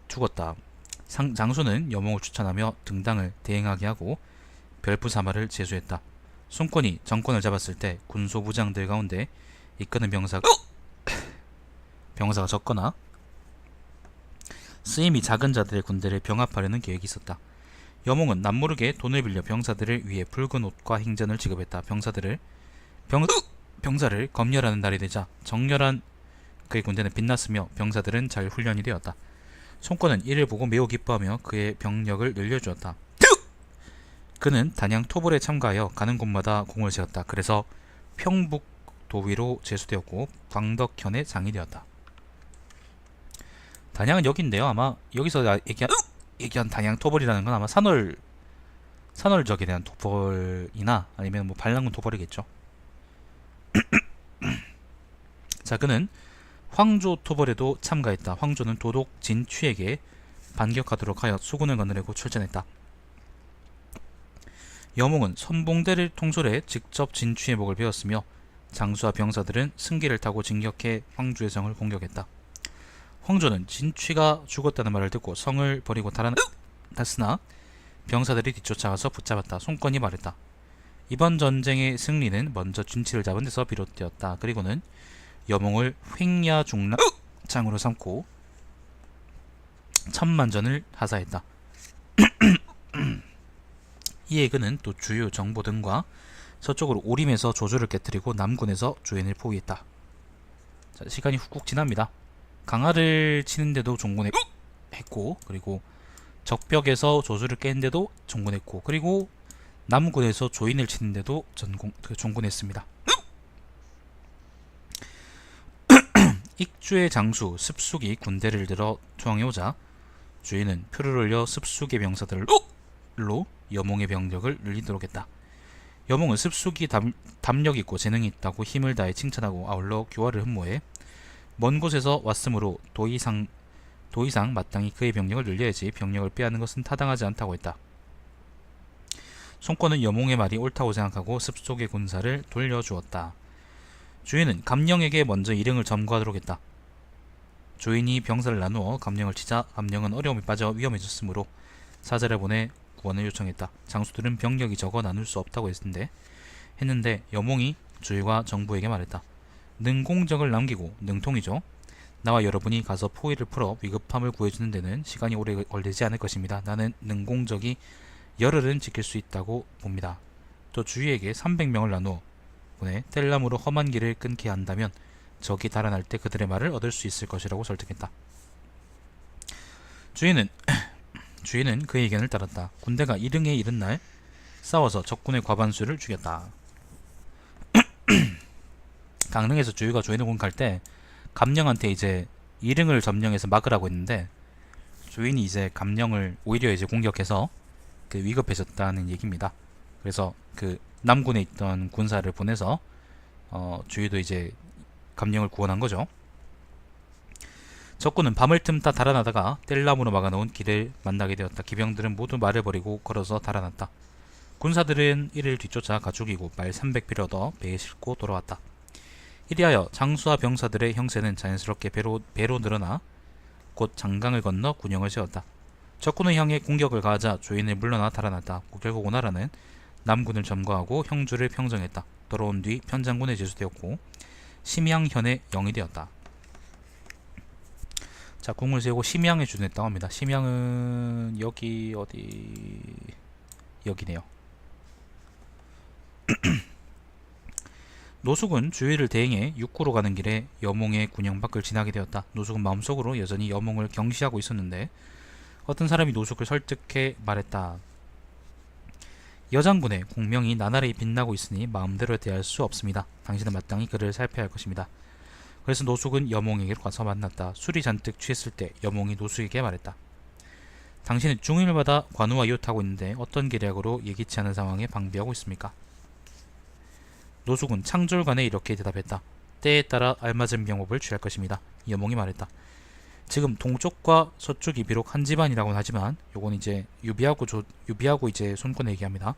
[SPEAKER 1] 장수는 여몽을 추천하며 등당을 대행하게 하고 별부사마를 제수했다. 손권이 정권을 잡았을 때 군소부장들 가운데 이끄는 병사가 적거나 쓰임이 작은 자들의 군대를 병합하려는 계획이 있었다. 여몽은 남모르게 돈을 빌려 병사들을 위해 붉은 옷과 행전을 지급했다. 병사를 검열하는 날이 되자 정렬한 그의 군대는 빛났으며 병사들은 잘 훈련이 되었다. 손권은 이를 보고 매우 기뻐하며 그의 병력을 늘려주었다. 그는 단양 토벌에 참가하여 가는 곳마다 공을 세웠다. 그래서 평북 도위로 제수되었고 광덕현의 장이 되었다. 단양은 여기인데요. 아마 여기서 얘기한 단양 토벌이라는 건 아마 산월적에 대한 토벌이나 아니면 뭐 반란군 토벌이겠죠. 자, 그는 황조 토벌에도 참가했다. 황조는 도독 진취에게 반격하도록 하여 수군을 거느리고 출전했다. 여몽은 선봉대를 통솔해 직접 진취의 목을 베었으며 장수와 병사들은 승기를 타고 진격해 황주의 성을 공격했다. 황조는 진취가 죽었다는 말을 듣고 성을 버리고 달아났으나 병사들이 뒤쫓아가서 붙잡았다. 손권이 말했다. 이번 전쟁의 승리는 먼저 진취를 잡은 데서 비롯되었다. 그리고는 여몽을 횡야중락장으로 삼고 천만전을 하사했다. 이에 그는 또 주유, 정보 등과 서쪽으로 오림에서 조조를 깨뜨리고 남군에서 조인을 포위했다. 자, 시간이 훅훅 지납니다. 강화를 치는데도 종군했고, 그리고 적벽에서 조조를 깨는데도 종군했고, 그리고 남군에서 조인을 치는데도 종군했습니다. 익주의 장수 습숙이 군대를 들어 투항해오자 주인은 표를 올려 습숙의 병사들로 여몽의 병력을 늘리도록 했다. 여몽은 습숙이 담력 있고 재능이 있다고 힘을 다해 칭찬하고 아울러 교화를 흠모해 먼 곳에서 왔으므로 도이상 마땅히 그의 병력을 늘려야지 병력을 빼앗는 것은 타당하지 않다고 했다. 손권은 여몽의 말이 옳다고 생각하고 습숙의 군사를 돌려주었다. 주인은 감령에게 먼저 일행을 점거하도록 했다. 조인이 병사를 나누어 감령을 치자 감령은 어려움에 빠져 위험해졌으므로 사자를 보내 구원을 요청했다. 장수들은 병력이 적어 나눌 수 없다고 했는데 여몽이 주일과 정부에게 말했다. 능공적을 남기고, 능통이죠. 나와 여러분이 가서 포위를 풀어 위급함을 구해주는 데는 시간이 오래 걸리지 않을 것입니다. 나는 능공적이 열흘은 지킬 수 있다고 봅니다. 또 주위에게 300명을 나누어 보내 텔람으로 험한 길을 끊게 한다면 적이 달아날 때 그들의 말을 얻을 수 있을 것이라고 설득했다. 주인은 그의 의견을 따랐다. 군대가 이릉에 이른 날 싸워서 적군의 과반수를 죽였다. 강릉에서 주유가 조인을 갈 때 감령한테 이제 이릉을 점령해서 막으라고 했는데 조인이 이제 감령을 오히려 이제 공격해서 그 위급해졌다는 얘기입니다. 그래서 그 남군에 있던 군사를 보내서 주유도 이제 감령을 구원한 거죠. 적군은 밤을 틈타 달아나다가 뗄나무로 막아놓은 길을 만나게 되었다. 기병들은 모두 말을 버리고 걸어서 달아났다. 군사들은 이를 뒤쫓아 가죽이고 말 300필을 얻어 배에 싣고 돌아왔다. 이리하여 장수와 병사들의 형세는 자연스럽게 배로 늘어나 곧 장강을 건너 군영을 세웠다. 적군을 향해 공격을 가하자 조인을 물러나 달아났다. 결국 오나라는 남군을 점거하고 형주를 평정했다. 돌아온 뒤 편장군에 제수되었고 심양현의 영이 되었다. 자, 궁을 세우고 심양에 주둔했다고 합니다. 심양은 여기 어디 여기네요. 노숙은 주위를 대행해 육구로 가는 길에 여몽의 군영 밖을 지나게 되었다. 노숙은 마음속으로 여전히 여몽을 경시하고 있었는데 어떤 사람이 노숙을 설득해 말했다. 여장군의 공명이 나날이 빛나고 있으니 마음대로 대할 수 없습니다. 당신은 마땅히 그를 살펴야 할 것입니다. 그래서 노숙은 여몽에게로 가서 만났다. 술이 잔뜩 취했을 때 여몽이 노숙에게 말했다. 당신은 중임을 받아 관우와 이웃하고 있는데 어떤 계략으로 예기치 않은 상황에 방비하고 있습니까? 노숙은 창졸관에 이렇게 대답했다. 때에 따라 알맞은 병법을 취할 것입니다. 여몽이 말했다. 지금 동쪽과 서쪽이 비록 한 집안이라고는 하지만 요건 이제 유비하고 이제 손권을 얘기합니다.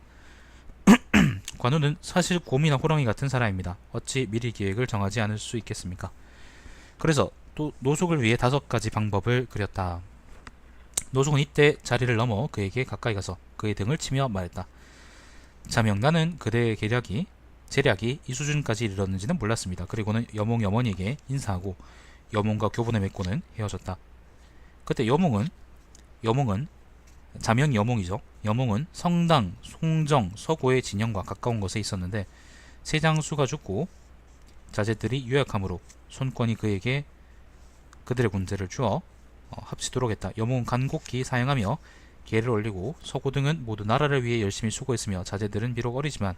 [SPEAKER 1] 관우는 사실 곰이나 호랑이 같은 사람입니다. 어찌 미리 계획을 정하지 않을 수 있겠습니까? 그래서 또 노숙을 위해 5가지 방법을 그렸다. 노숙은 이때 자리를 넘어 그에게 가까이 가서 그의 등을 치며 말했다. 자명, 나는 그대의 재략이 이 수준까지 이르렀는지는 몰랐습니다. 그리고는 여몽 어머니에게 인사하고 여몽과 교분을 맺고는 헤어졌다. 그때 여몽은 자명이 여몽이죠. 여몽은 성당, 송정, 서고의 진영과 가까운 곳에 있었는데 세장수가 죽고 자제들이 유약함으로 손권이 그에게 그들의 군대를 주어 합치도록 했다. 여몽은 간곡히 사양하며 계를 올리고 서고 등은 모두 나라를 위해 열심히 수고했으며 자제들은 비록 어리지만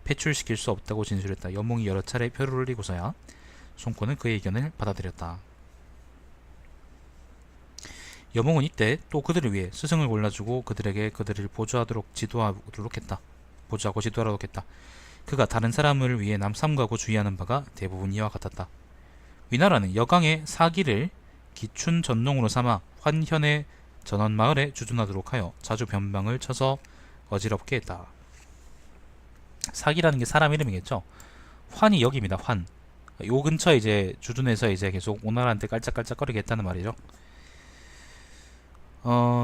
[SPEAKER 1] 패출시킬 수 없다고 진술했다. 여몽이 여러 차례 표를 올리고서야 손권은 그의 의견을 받아들였다. 여몽은 이때 또 그들을 위해 스승을 골라주고 그들에게 그들을 보조하고 지도하도록 했다. 그가 다른 사람을 위해 남삼가고 주의하는 바가 대부분 이와 같았다. 위나라는 여강의 사기를 기춘 전농으로 삼아 환현의 전원마을에 주둔하도록 하여 자주 변방을 쳐서 어지럽게 했다. 사기라는 게 사람 이름이겠죠. 환이 여기입니다. 환. 요 근처에 이제 주둔해서 이제 계속 오나라한테 깔짝깔짝거리게 했다는 말이죠.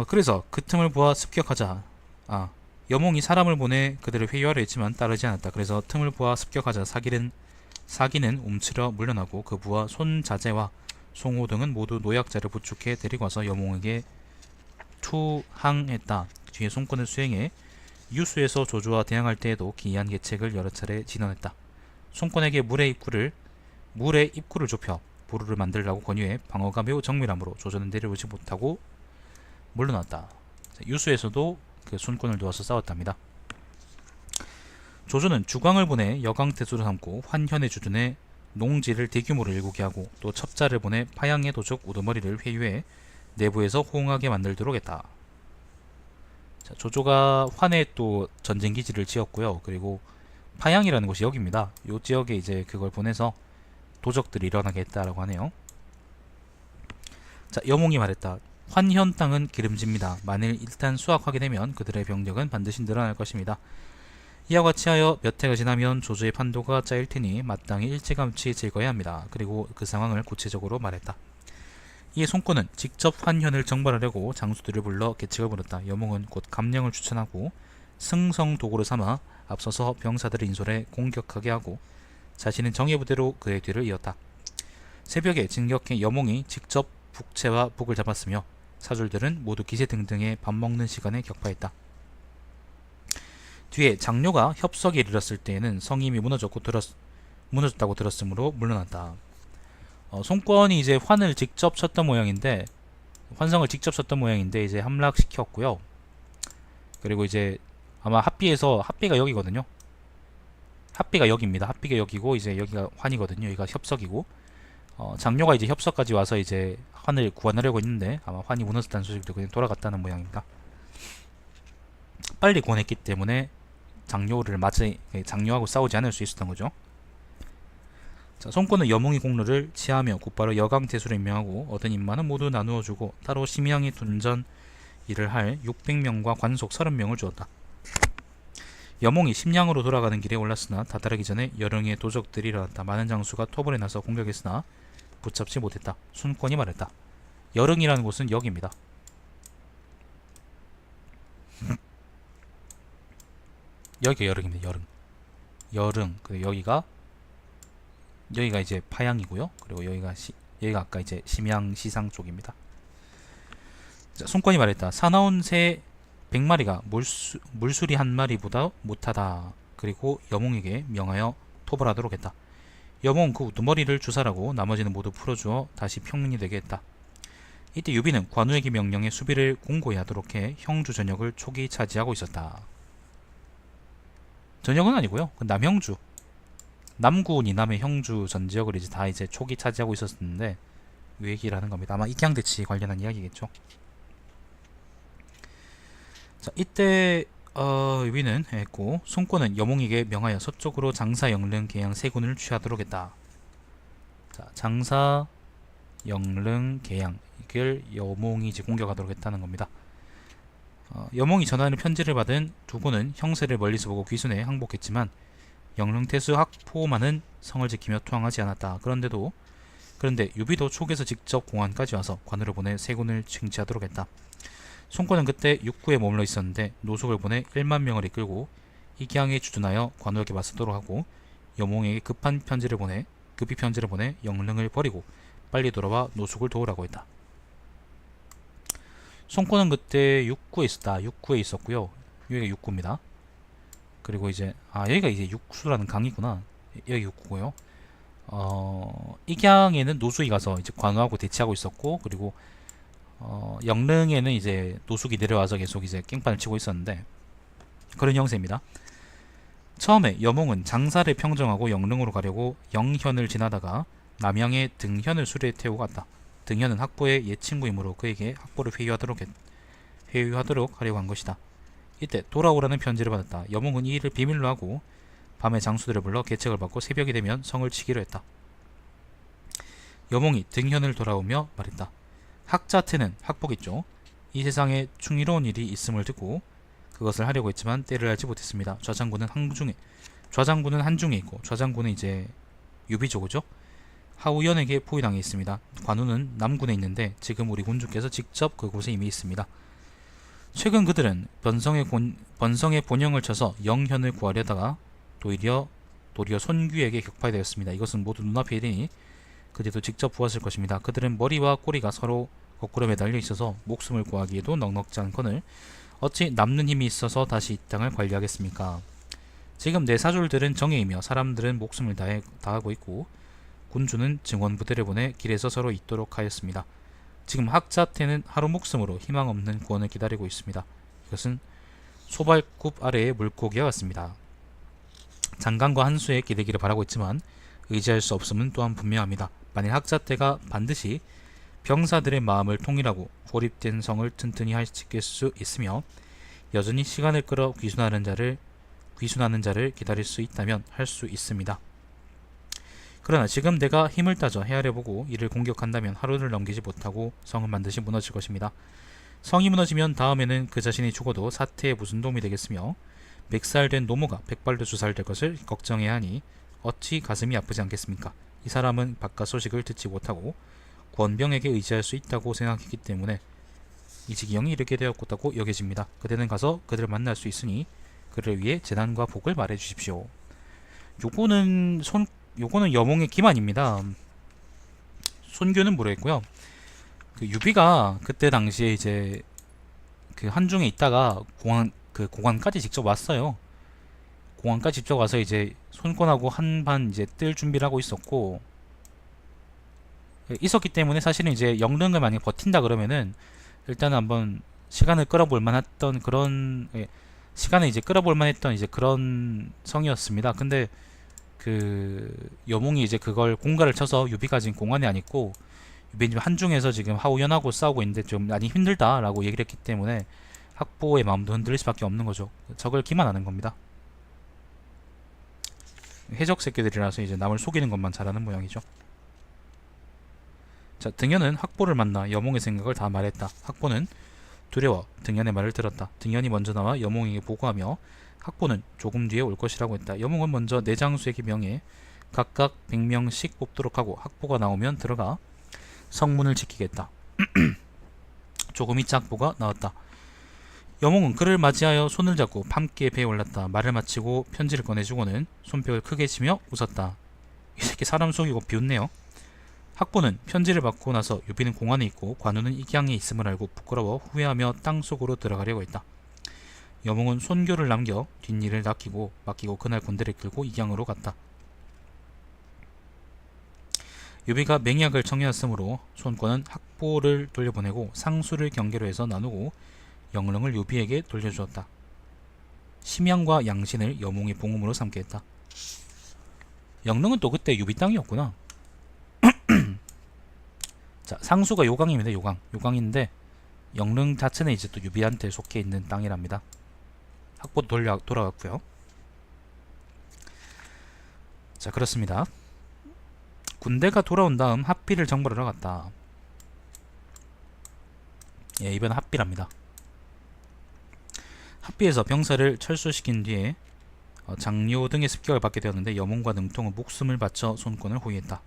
[SPEAKER 1] 그래서 그 틈을 보아 습격하자. 여몽이 사람을 보내 그들을 회유하려 했지만 따르지 않았다. 그래서 틈을 보아 습격하자 사기는 움츠려 물러나고 그 부하 손자재와 송호 등은 모두 노약자를 부축해 데리고 와서 여몽에게 투항했다. 뒤에 손권을 수행해 유수에서 조조와 대항할 때에도 기이한 계책을 여러 차례 진언했다. 손권에게 물의 입구를 좁혀 보루를 만들라고 권유해 방어가 매우 정밀하므로 조조는 내려오지 못하고 물러났다. 유수에서도 그 손권을 도와서 싸웠답니다. 조조는 주광을 보내 여강태수로 삼고 환현의 주둔에 농지를 대규모로 일구게 하고 또 첩자를 보내 파양의 도적 우두머리를 회유해 내부에서 호응하게 만들도록 했다. 자, 조조가 환에 또 전쟁기지를 지었고요. 그리고 파양이라는 곳이 여기입니다. 이 지역에 이제 그걸 보내서 도적들이 일어나게 했다라고 하네요. 자, 여몽이 말했다. 환현 땅은 기름집니다. 만일 일단 수확하게 되면 그들의 병력은 반드시 늘어날 것입니다. 이와 같이 하여 몇 해가 지나면 조조의 판도가 짜일 테니 마땅히 일찌감치 제거해야 합니다. 그리고 그 상황을 구체적으로 말했다. 이에 손권은 직접 환현을 정벌하려고 장수들을 불러 계책을 부렸다. 여몽은 곧 감령을 추천하고 승성 도구를 삼아 앞서서 병사들을 인솔해 공격하게 하고 자신은 정예부대로 그의 뒤를 이었다. 새벽에 진격해 여몽이 직접 북채와 북을 잡았으며 사줄들은 모두 기세등등의 밥 먹는 시간에 격파했다. 뒤에 장료가 협석에 이르렀을 때에는 성이 이미 무너졌다고 들었으므로 물러났다. 송권이 이제 환을 직접 쳤던 모양인데, 환성을 직접 쳤던 모양인데 이제 함락시켰고요. 그리고 이제 아마 합비가 여기거든요. 합비가 여기입니다. 합비가 여기고 이제 여기가 환이거든요. 여기가 협석이고, 장료가 이제 협석까지 와서 이제 환을 구원하려고 했는데 아마 환이 무너졌다는 소식도 그냥 돌아갔다는 모양입니다. 빨리 구원했기 때문에 장료하고 싸우지 않을 수 있었던 거죠. 자, 송권은 여몽이 공로를 치하하며 곧바로 여강태수를 임명하고 얻은 인마는 모두 나누어주고 따로 심양의 둔전 일을 할 600명과 관속 30명을 주었다. 여몽이 심양으로 돌아가는 길에 올랐으나 다다르기 전에 여릉의 도적들이 일어났다. 많은 장수가 토벌에 나서 공격했으나 붙잡지 못했다. 순권이 말했다. 여릉이라는 곳은 여기입니다. 여기가 여릉입니다. 여릉. 그리고 여기가 이제 파양이고요. 그리고 여기가 아까 이제 심양 시상 쪽입니다. 자, 손권이 말했다. 사나운 새 100마리가 물수리 한 마리보다 못하다. 그리고 여몽에게 명하여 토벌하도록 했다. 여몽은 그 우두머리를 주사라고 나머지는 모두 풀어주어 다시 평민이 되게 했다. 이때 유비는 관우에게 명령해 수비를 공고히 하도록 해 형주 전역을 초기 차지하고 있었다. 전역은 아니고요. 그 남형주, 남군 이남의 형주 전 지역을 이제 다 이제 초기 차지하고 있었는데 이 얘기를 하는 겁니다. 아마 익양대치 관련한 이야기겠죠. 자, 이때 유비는 했고 송권은 여몽에게 명하여 서쪽으로 장사, 영릉, 계양 세 군을 취하도록 했다. 자, 장사, 영릉, 계양 이걸 여몽이 이제 공격하도록 했다는 겁니다. 여몽이 전하는 편지를 받은 두 군은 형세를 멀리서 보고 귀순해 항복했지만 영릉태수 학포만은 성을 지키며 투항하지 않았다. 그런데 유비도 촉에서 직접 공안까지 와서 관우를 보내 세 군을 징치하도록 했다. 송권은 그때 육구에 머물러 있었는데 노숙을 보내 1만 명을 이끌고 이기양에 주둔하여 관우에게 맞서도록 하고 여몽에게 급히 편지를 보내 영릉을 버리고 빨리 돌아와 노숙을 도우라고 했다. 송권은 그때 육구에 있었고요. 여기가 육구입니다. 그리고 이제 여기가 이제 육수라는 강이구나. 여기 육구고요. 익양에는 노숙이 가서 이제 관우하고 대치하고 있었고, 그리고 영릉에는 이제 노숙이 내려와서 계속 이제 깽판을 치고 있었는데 그런 형세입니다. 처음에 여몽은 장사를 평정하고 영릉으로 가려고 영현을 지나다가 남양의 등현을 수레에 태우고 갔다. 등현은 학보의 옛 친구이므로 그에게 학보를 회유하도록 하려고 한 것이다. 이때 돌아오라는 편지를 받았다. 여몽은 이 일을 비밀로 하고 밤에 장수들을 불러 계책을 받고 새벽이 되면 성을 치기로 했다. 여몽이 등현을 돌아오며 말했다. 학자태는 학보겠죠. 이 세상에 충이로운 일이 있음을 듣고 그것을 하려고 했지만 때를 알지 못했습니다. 좌장군은 한중에 있고 좌장군은 이제 유비조고죠. 하우연에게 포위당해 있습니다. 관우는 남군에 있는데 지금 우리 군주께서 직접 그곳에 이미 있습니다. 최근 그들은 번성의 본영을 쳐서 영현을 구하려다가 도리어 손귀에게 격파되었습니다. 이것은 모두 눈앞에 일이니 그들도 직접 보았을 것입니다. 그들은 머리와 꼬리가 서로 거꾸로 매달려 있어서 목숨을 구하기에도 넉넉지 않거늘 어찌 남는 힘이 있어서 다시 이 땅을 관리하겠습니까? 지금 내 사졸들은 정예이며 사람들은 목숨을 다하고 있고 군주는 증원부대를 보내 길에서 서로 잇도록 하였습니다. 지금 학자태는 하루 목숨으로 희망 없는 구원을 기다리고 있습니다. 이것은 소발굽 아래의 물고기와 같습니다. 장강과 한수에 기대기를 바라고 있지만 의지할 수 없음은 또한 분명합니다. 만일 학자태가 반드시 병사들의 마음을 통일하고 고립된 성을 튼튼히 지킬 수 있으며 여전히 시간을 끌어 귀순하는 자를 기다릴 수 있다면 할 수 있습니다. 그러나 지금 내가 힘을 따져 헤아려보고 이를 공격한다면 하루를 넘기지 못하고 성은 반드시 무너질 것입니다. 성이 무너지면 다음에는 그 자신이 죽어도 사태에 무슨 도움이 되겠으며 100살 된 노모가 100발도 주살될 것을 걱정해야 하니 어찌 가슴이 아프지 않겠습니까? 이 사람은 바깥 소식을 듣지 못하고 권병에게 의지할 수 있다고 생각했기 때문에 이 지경이 이르게 되었다고 여겨집니다. 그대는 가서 그들을 만날 수 있으니 그를 위해 재난과 복을 말해 주십시오. 요거는 요거는 여몽의 기만입니다. 손교는 모르겠고요. 그 유비가 그때 당시에 이제 그 한중에 있다가 공항까지 직접 왔어요. 공항까지 직접 와서 이제 손권하고 한판 이제 뜰 준비를 하고 있었기 때문에 사실은 이제 영릉을 만약에 버틴다 그러면은 일단은 한번 시간을 끌어볼 만했던 그런 시간을 이제 끌어볼 만했던 이제 그런 성이었습니다. 근데 그 여몽이 이제 그걸 공갈을 쳐서 유비가 지금 공안이 안 있고 유비는 지금 한중에서 지금 하우연하고 싸우고 있는데 좀 많이 힘들다라고 얘기를 했기 때문에 학보의 마음도 흔들릴 수밖에 없는 거죠. 적을 기만하는 겁니다. 해적 새끼들이라서 이제 남을 속이는 것만 잘하는 모양이죠. 자, 등연은 학보를 만나 여몽의 생각을 다 말했다. 학보는 두려워 등연의 말을 들었다. 등연이 먼저 나와 여몽에게 보고하며 학보는 조금 뒤에 올 것이라고 했다. 여몽은 먼저 네 장수에게 명해 각각 100명씩 뽑도록 하고 학보가 나오면 들어가 성문을 지키겠다. 조금 있자 학보가 나왔다. 여몽은 그를 맞이하여 손을 잡고 함께 배에 올랐다. 말을 마치고 편지를 꺼내주고는 손뼉을 크게 치며 웃었다. 이 새끼 사람 속이고 비웃네요. 학보는 편지를 받고 나서 유비는 공안에 있고 관우는 익양에 있음을 알고 부끄러워 후회하며 땅속으로 들어가려고 했다. 여몽은 손교를 남겨 뒷일을 맡기고 그날 군대를 끌고 익양으로 갔다. 유비가 맹약을 청해왔으므로 손권은 학보를 돌려보내고 상수를 경계로 해서 나누고 영릉을 유비에게 돌려주었다. 심양과 양신을 여몽의 봉음으로 삼게 했다. 영릉은 또 그때 유비 땅이었구나. 자, 상수가 요강입니다. 요강인데 영릉 자체는 이제 또 유비한테 속해 있는 땅이랍니다. 학보도 돌아갔고요. 자, 그렇습니다. 군대가 돌아온 다음 합비를 정벌하러 갔다. 예, 이번 합비랍니다. 합비에서 병사를 철수시킨 뒤에 장료 등의 습격을 받게 되었는데 여몽과 능통은 목숨을 바쳐 손권을 호위했다.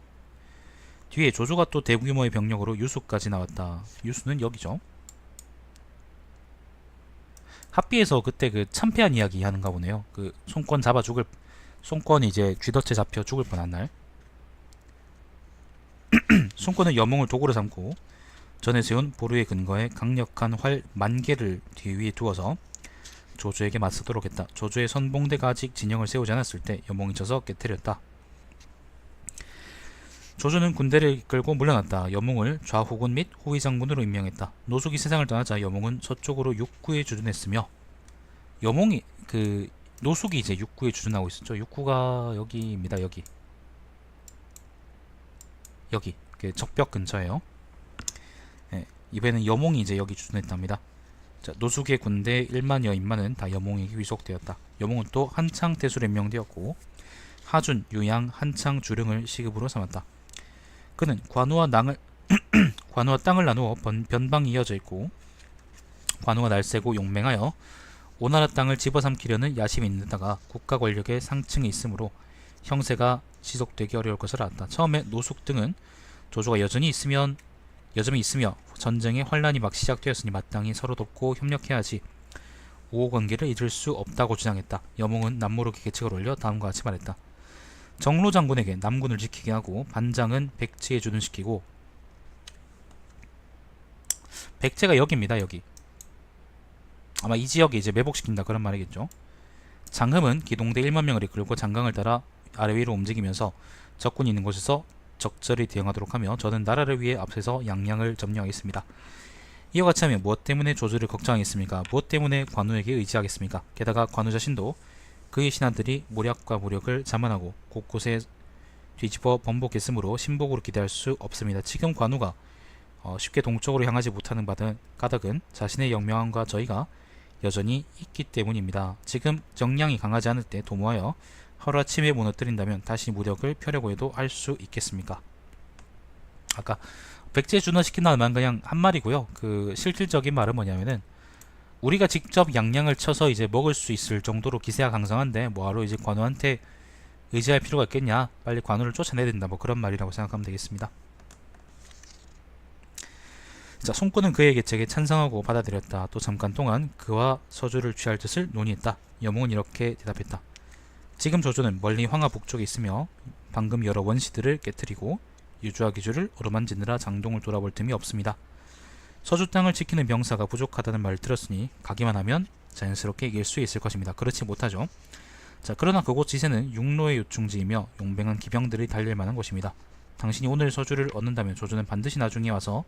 [SPEAKER 1] 뒤에 조조가 또 대규모의 병력으로 유수까지 나왔다. 유수는 여기죠. 합비에서 그때 그 참패한 이야기 하는가 보네요. 그 손권이 이제 쥐덫에 잡혀 죽을 뻔한 날. 손권은 여몽을 도구로 삼고 전에 세운 보루의 근거에 강력한 활 10,000개를 뒤 위에 두어서 조조에게 맞서도록 했다. 조조의 선봉대가 아직 진영을 세우지 않았을 때 여몽이 져서 깨뜨렸다. 조조는 군대를 이끌고 물러났다. 여몽을 좌후군 및 호위장군으로 임명했다. 노숙이 세상을 떠나자 여몽은 서쪽으로 육구에 주둔했으며 여몽이 노숙이 이제 육구에 주둔하고 있었죠. 육구가 여기입니다. 여기 적벽 근처에요. 네, 이번에는 여몽이 이제 여기 주둔했답니다. 자, 노숙의 군대 1만여 인마는 다 여몽에게 위속되었다. 여몽은 또 한창 대술에 임명되었고 하준, 유양, 한창 주령을 시급으로 삼았다. 그는 관우와 땅을 나누어 변방이 이어져 있고 관우가 날쌔고 용맹하여 오나라 땅을 집어삼키려는 야심이 있는 데다가 국가 권력의 상층에 있으므로 형세가 지속되기 어려울 것을 알았다. 처음에 노숙 등은 조조가 여전히 있으며 전쟁의 환란이 막 시작되었으니 마땅히 서로 돕고 협력해야 하지 우호관계를 잊을 수 없다고 주장했다. 여몽은 남모르게 계책을 올려 다음과 같이 말했다. 정로 장군에게 남군을 지키게 하고 반장은 백제에 주둔시키고 백제가 여기입니다. 여기 아마 이 지역에 이제 매복시킨다 그런 말이겠죠. 장흠은 기동대 1만명을 이끌고 장강을 따라 아래 위로 움직이면서 적군이 있는 곳에서 적절히 대응하도록 하며 저는 나라를 위해 앞서서 양양을 점령하겠습니다. 이와 같이 하면 무엇 때문에 조조를 걱정하겠습니까? 무엇 때문에 관우에게 의지하겠습니까? 게다가 관우 자신도 그의 신하들이 모략과 무력을 자만하고 곳곳에 뒤집어 번복했으므로 신복으로 기대할 수 없습니다. 지금 관우가 쉽게 동쪽으로 향하지 못하는 까닭은 자신의 영명함과 저희가 여전히 있기 때문입니다. 지금 정량이 강하지 않을 때 도모하여 하루아침에 무너뜨린다면 다시 무력을 펴려고 해도 할 수 있겠습니까? 아까 백제 준화시킨다는 말 그냥 한 말이고요. 그 실질적인 말은 뭐냐면은 우리가 직접 양양을 쳐서 이제 먹을 수 있을 정도로 기세가 강성한데 뭐하러 이제 관우한테 의지할 필요가 있겠냐, 빨리 관우를 쫓아내야 된다, 뭐 그런 말이라고 생각하면 되겠습니다. 자, 손권은 그의 계책에 찬성하고 받아들였다. 또 잠깐 동안 그와 서주를 취할 뜻을 논의했다. 여몽은 이렇게 대답했다. 지금 조조는 멀리 황하 북쪽에 있으며 방금 여러 원시들을 깨뜨리고 유주와 기주를 어루만지느라 장동을 돌아볼 틈이 없습니다. 서주 땅을 지키는 병사가 부족하다는 말을 들었으니 가기만 하면 자연스럽게 이길 수 있을 것입니다. 그렇지 못하죠. 자, 그러나 그곳 지세는 육로의 요충지이며 용맹한 기병들이 달릴 만한 곳입니다. 당신이 오늘 서주를 얻는다면 조조는 반드시 나중에 와서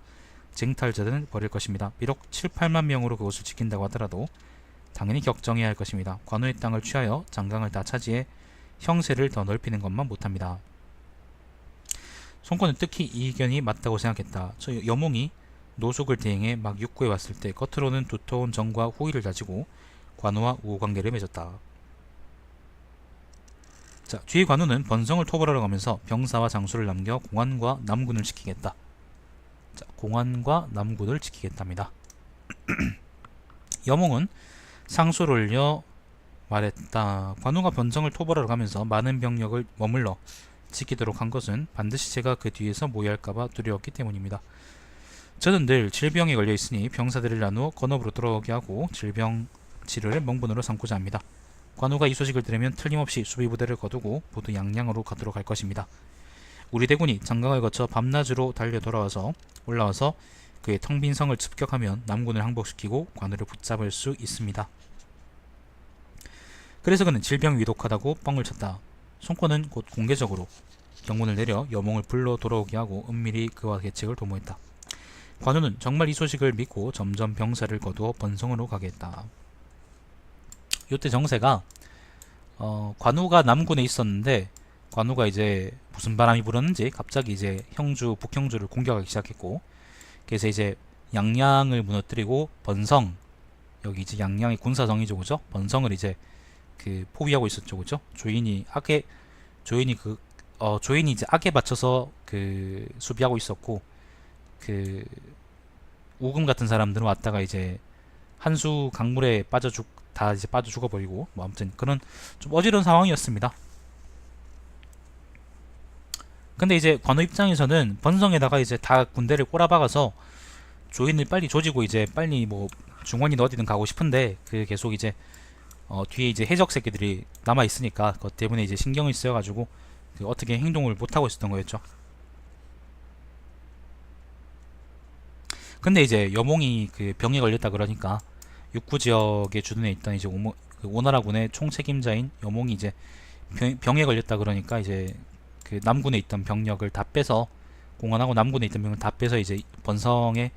[SPEAKER 1] 쟁탈자들을 버릴 것입니다. 비록 7, 8만 명으로 그곳을 지킨다고 하더라도 당연히 격정해야 할 것입니다. 관우의 땅을 취하여 장강을 다 차지해 형세를 더 넓히는 것만 못합니다. 송권은 특히 이 의견이 맞다고 생각했다. 저 여몽이 노숙을 대행해 막 육구에 왔을 때 겉으로는 두터운 정과 후의를 다지고 관우와 우호관계를 맺었다. 자, 뒤에 관우는 번성을 토벌하러 가면서 병사와 장수를 남겨 공안과 남군을 지키겠다. 자, 공안과 남군을 지키겠답니다. 여몽은 상소를 올려 말했다. 관우가 번성을 토벌하러 가면서 많은 병력을 머물러 지키도록 한 것은 반드시 제가 그 뒤에서 모의할까봐 두려웠기 때문입니다. 저는 늘 질병에 걸려 있으니 병사들을 나누어 건업으로 돌아오게 하고 질병 치료를 명분으로 삼고자 합니다. 관우가 이 소식을 들으면 틀림없이 수비부대를 거두고 모두 양양으로 가도록 할 것입니다. 우리 대군이 장강을 거쳐 밤낮으로 달려 올라와서 그의 텅 빈 성을 습격하면 남군을 항복시키고 관우를 붙잡을 수 있습니다. 그래서 그는 질병이 위독하다고 뻥을 쳤다. 송권은 곧 공개적으로 경문을 내려 여몽을 불러 돌아오게 하고 은밀히 그와 계책을 도모했다. 관우는 정말 이 소식을 믿고 점점 병사를 거두어 번성으로 가게 했다. 요때 정세가 관우가 남군에 있었는데 관우가 이제 무슨 바람이 불었는지 갑자기 이제 북형주를 공격하기 시작했고, 그래서 이제 양양을 무너뜨리고 번성, 여기 이제 양양의 군사성이죠, 그죠? 번성을 이제 그 포위하고 있었죠, 그죠? 조인이 이제 악에 받쳐서 그 수비하고 있었고, 그 우금 같은 사람들은 왔다가 이제 한수 강물에 빠져 죽어버리고, 뭐 아무튼 그런 좀 어지러운 상황이었습니다. 근데 이제 관우 입장에서는 번성에다가 이제 다 군대를 꼬라박아서 조인을 빨리 조지고 이제 빨리 뭐 중원이나 어디든 가고 싶은데, 그 계속 이제 뒤에 이제 해적 새끼들이 남아 있으니까 그것 때문에 이제 신경을 쓰여가지고 그 어떻게 행동을 못 하고 있었던 거였죠. 근데 이제 여몽이 그 병에 걸렸다 그러니까 육구 지역에 주둔해 있던 이제 오나라군의 총책임자인 여몽이 이제 병에 걸렸다 그러니까 이제 그 남군에 있던 병력을 다 빼서, 공안하고 남군에 있던 병력을 다 빼서 이제 번성의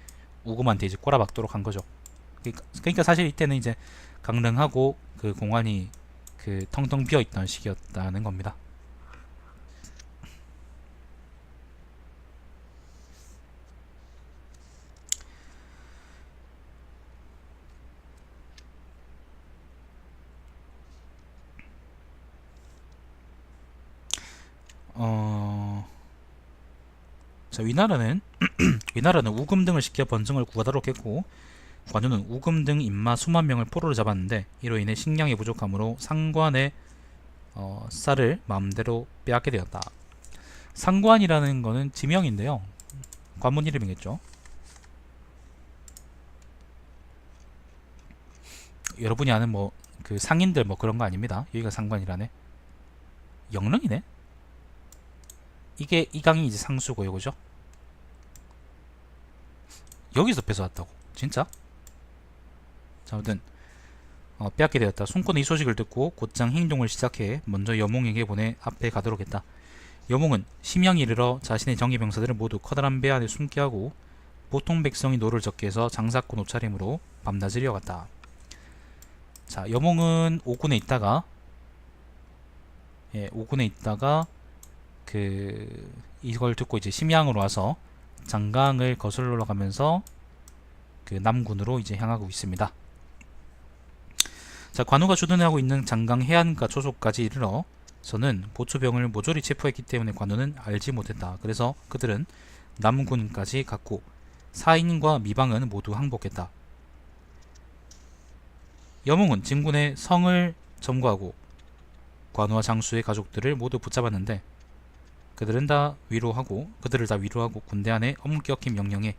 [SPEAKER 1] 우금한테 이제 꼬라박도록 한 거죠. 그러니까 사실 이때는 이제 강릉하고 그 공안이 그 텅텅 비어 있던 시기였다는 겁니다. 자, 위나라는 우금 등을 시켜 번성을 구하도록 했고, 관우는 우금 등 인마 수만 명을 포로로 잡았는데 이로 인해 식량이 부족하므로 상관의 쌀을 마음대로 빼앗게 되었다. 상관이라는 거는 지명인데요, 관문 이름이겠죠. 여러분이 아는 뭐 그 상인들 뭐 그런 거 아닙니다. 여기가 상관이라네. 영릉이네. 이게 이 강이 이제 상수고요, 그죠? 여기서 뺏어왔다고, 진짜? 자, 아무튼 빼앗게 되었다. 송권은 이 소식을 듣고 곧장 행동을 시작해 먼저 여몽에게 보내 앞에 가도록 했다. 여몽은 심양에 이르러 자신의 정예병사들을 모두 커다란 배 안에 숨게 하고 보통 백성이 노를 적게 해서 장사꾼 옷차림으로 밤낮을 이어갔다. 자, 여몽은 오군에 있다가 그 이걸 듣고 이제 심양으로 와서 장강을 거슬러 가면서 그 남군으로 이제 향하고 있습니다. 자, 관우가 주둔하고 있는 장강 해안가 초소까지 이르러서는 보초병을 모조리 체포했기 때문에 관우는 알지 못했다. 그래서 그들은 남군까지 갔고 사인과 미방은 모두 항복했다. 여몽은 진군의 성을 점거하고 관우와 장수의 가족들을 모두 붙잡았는데 그들을 다 위로하고 군대 안에 엄격히 명령해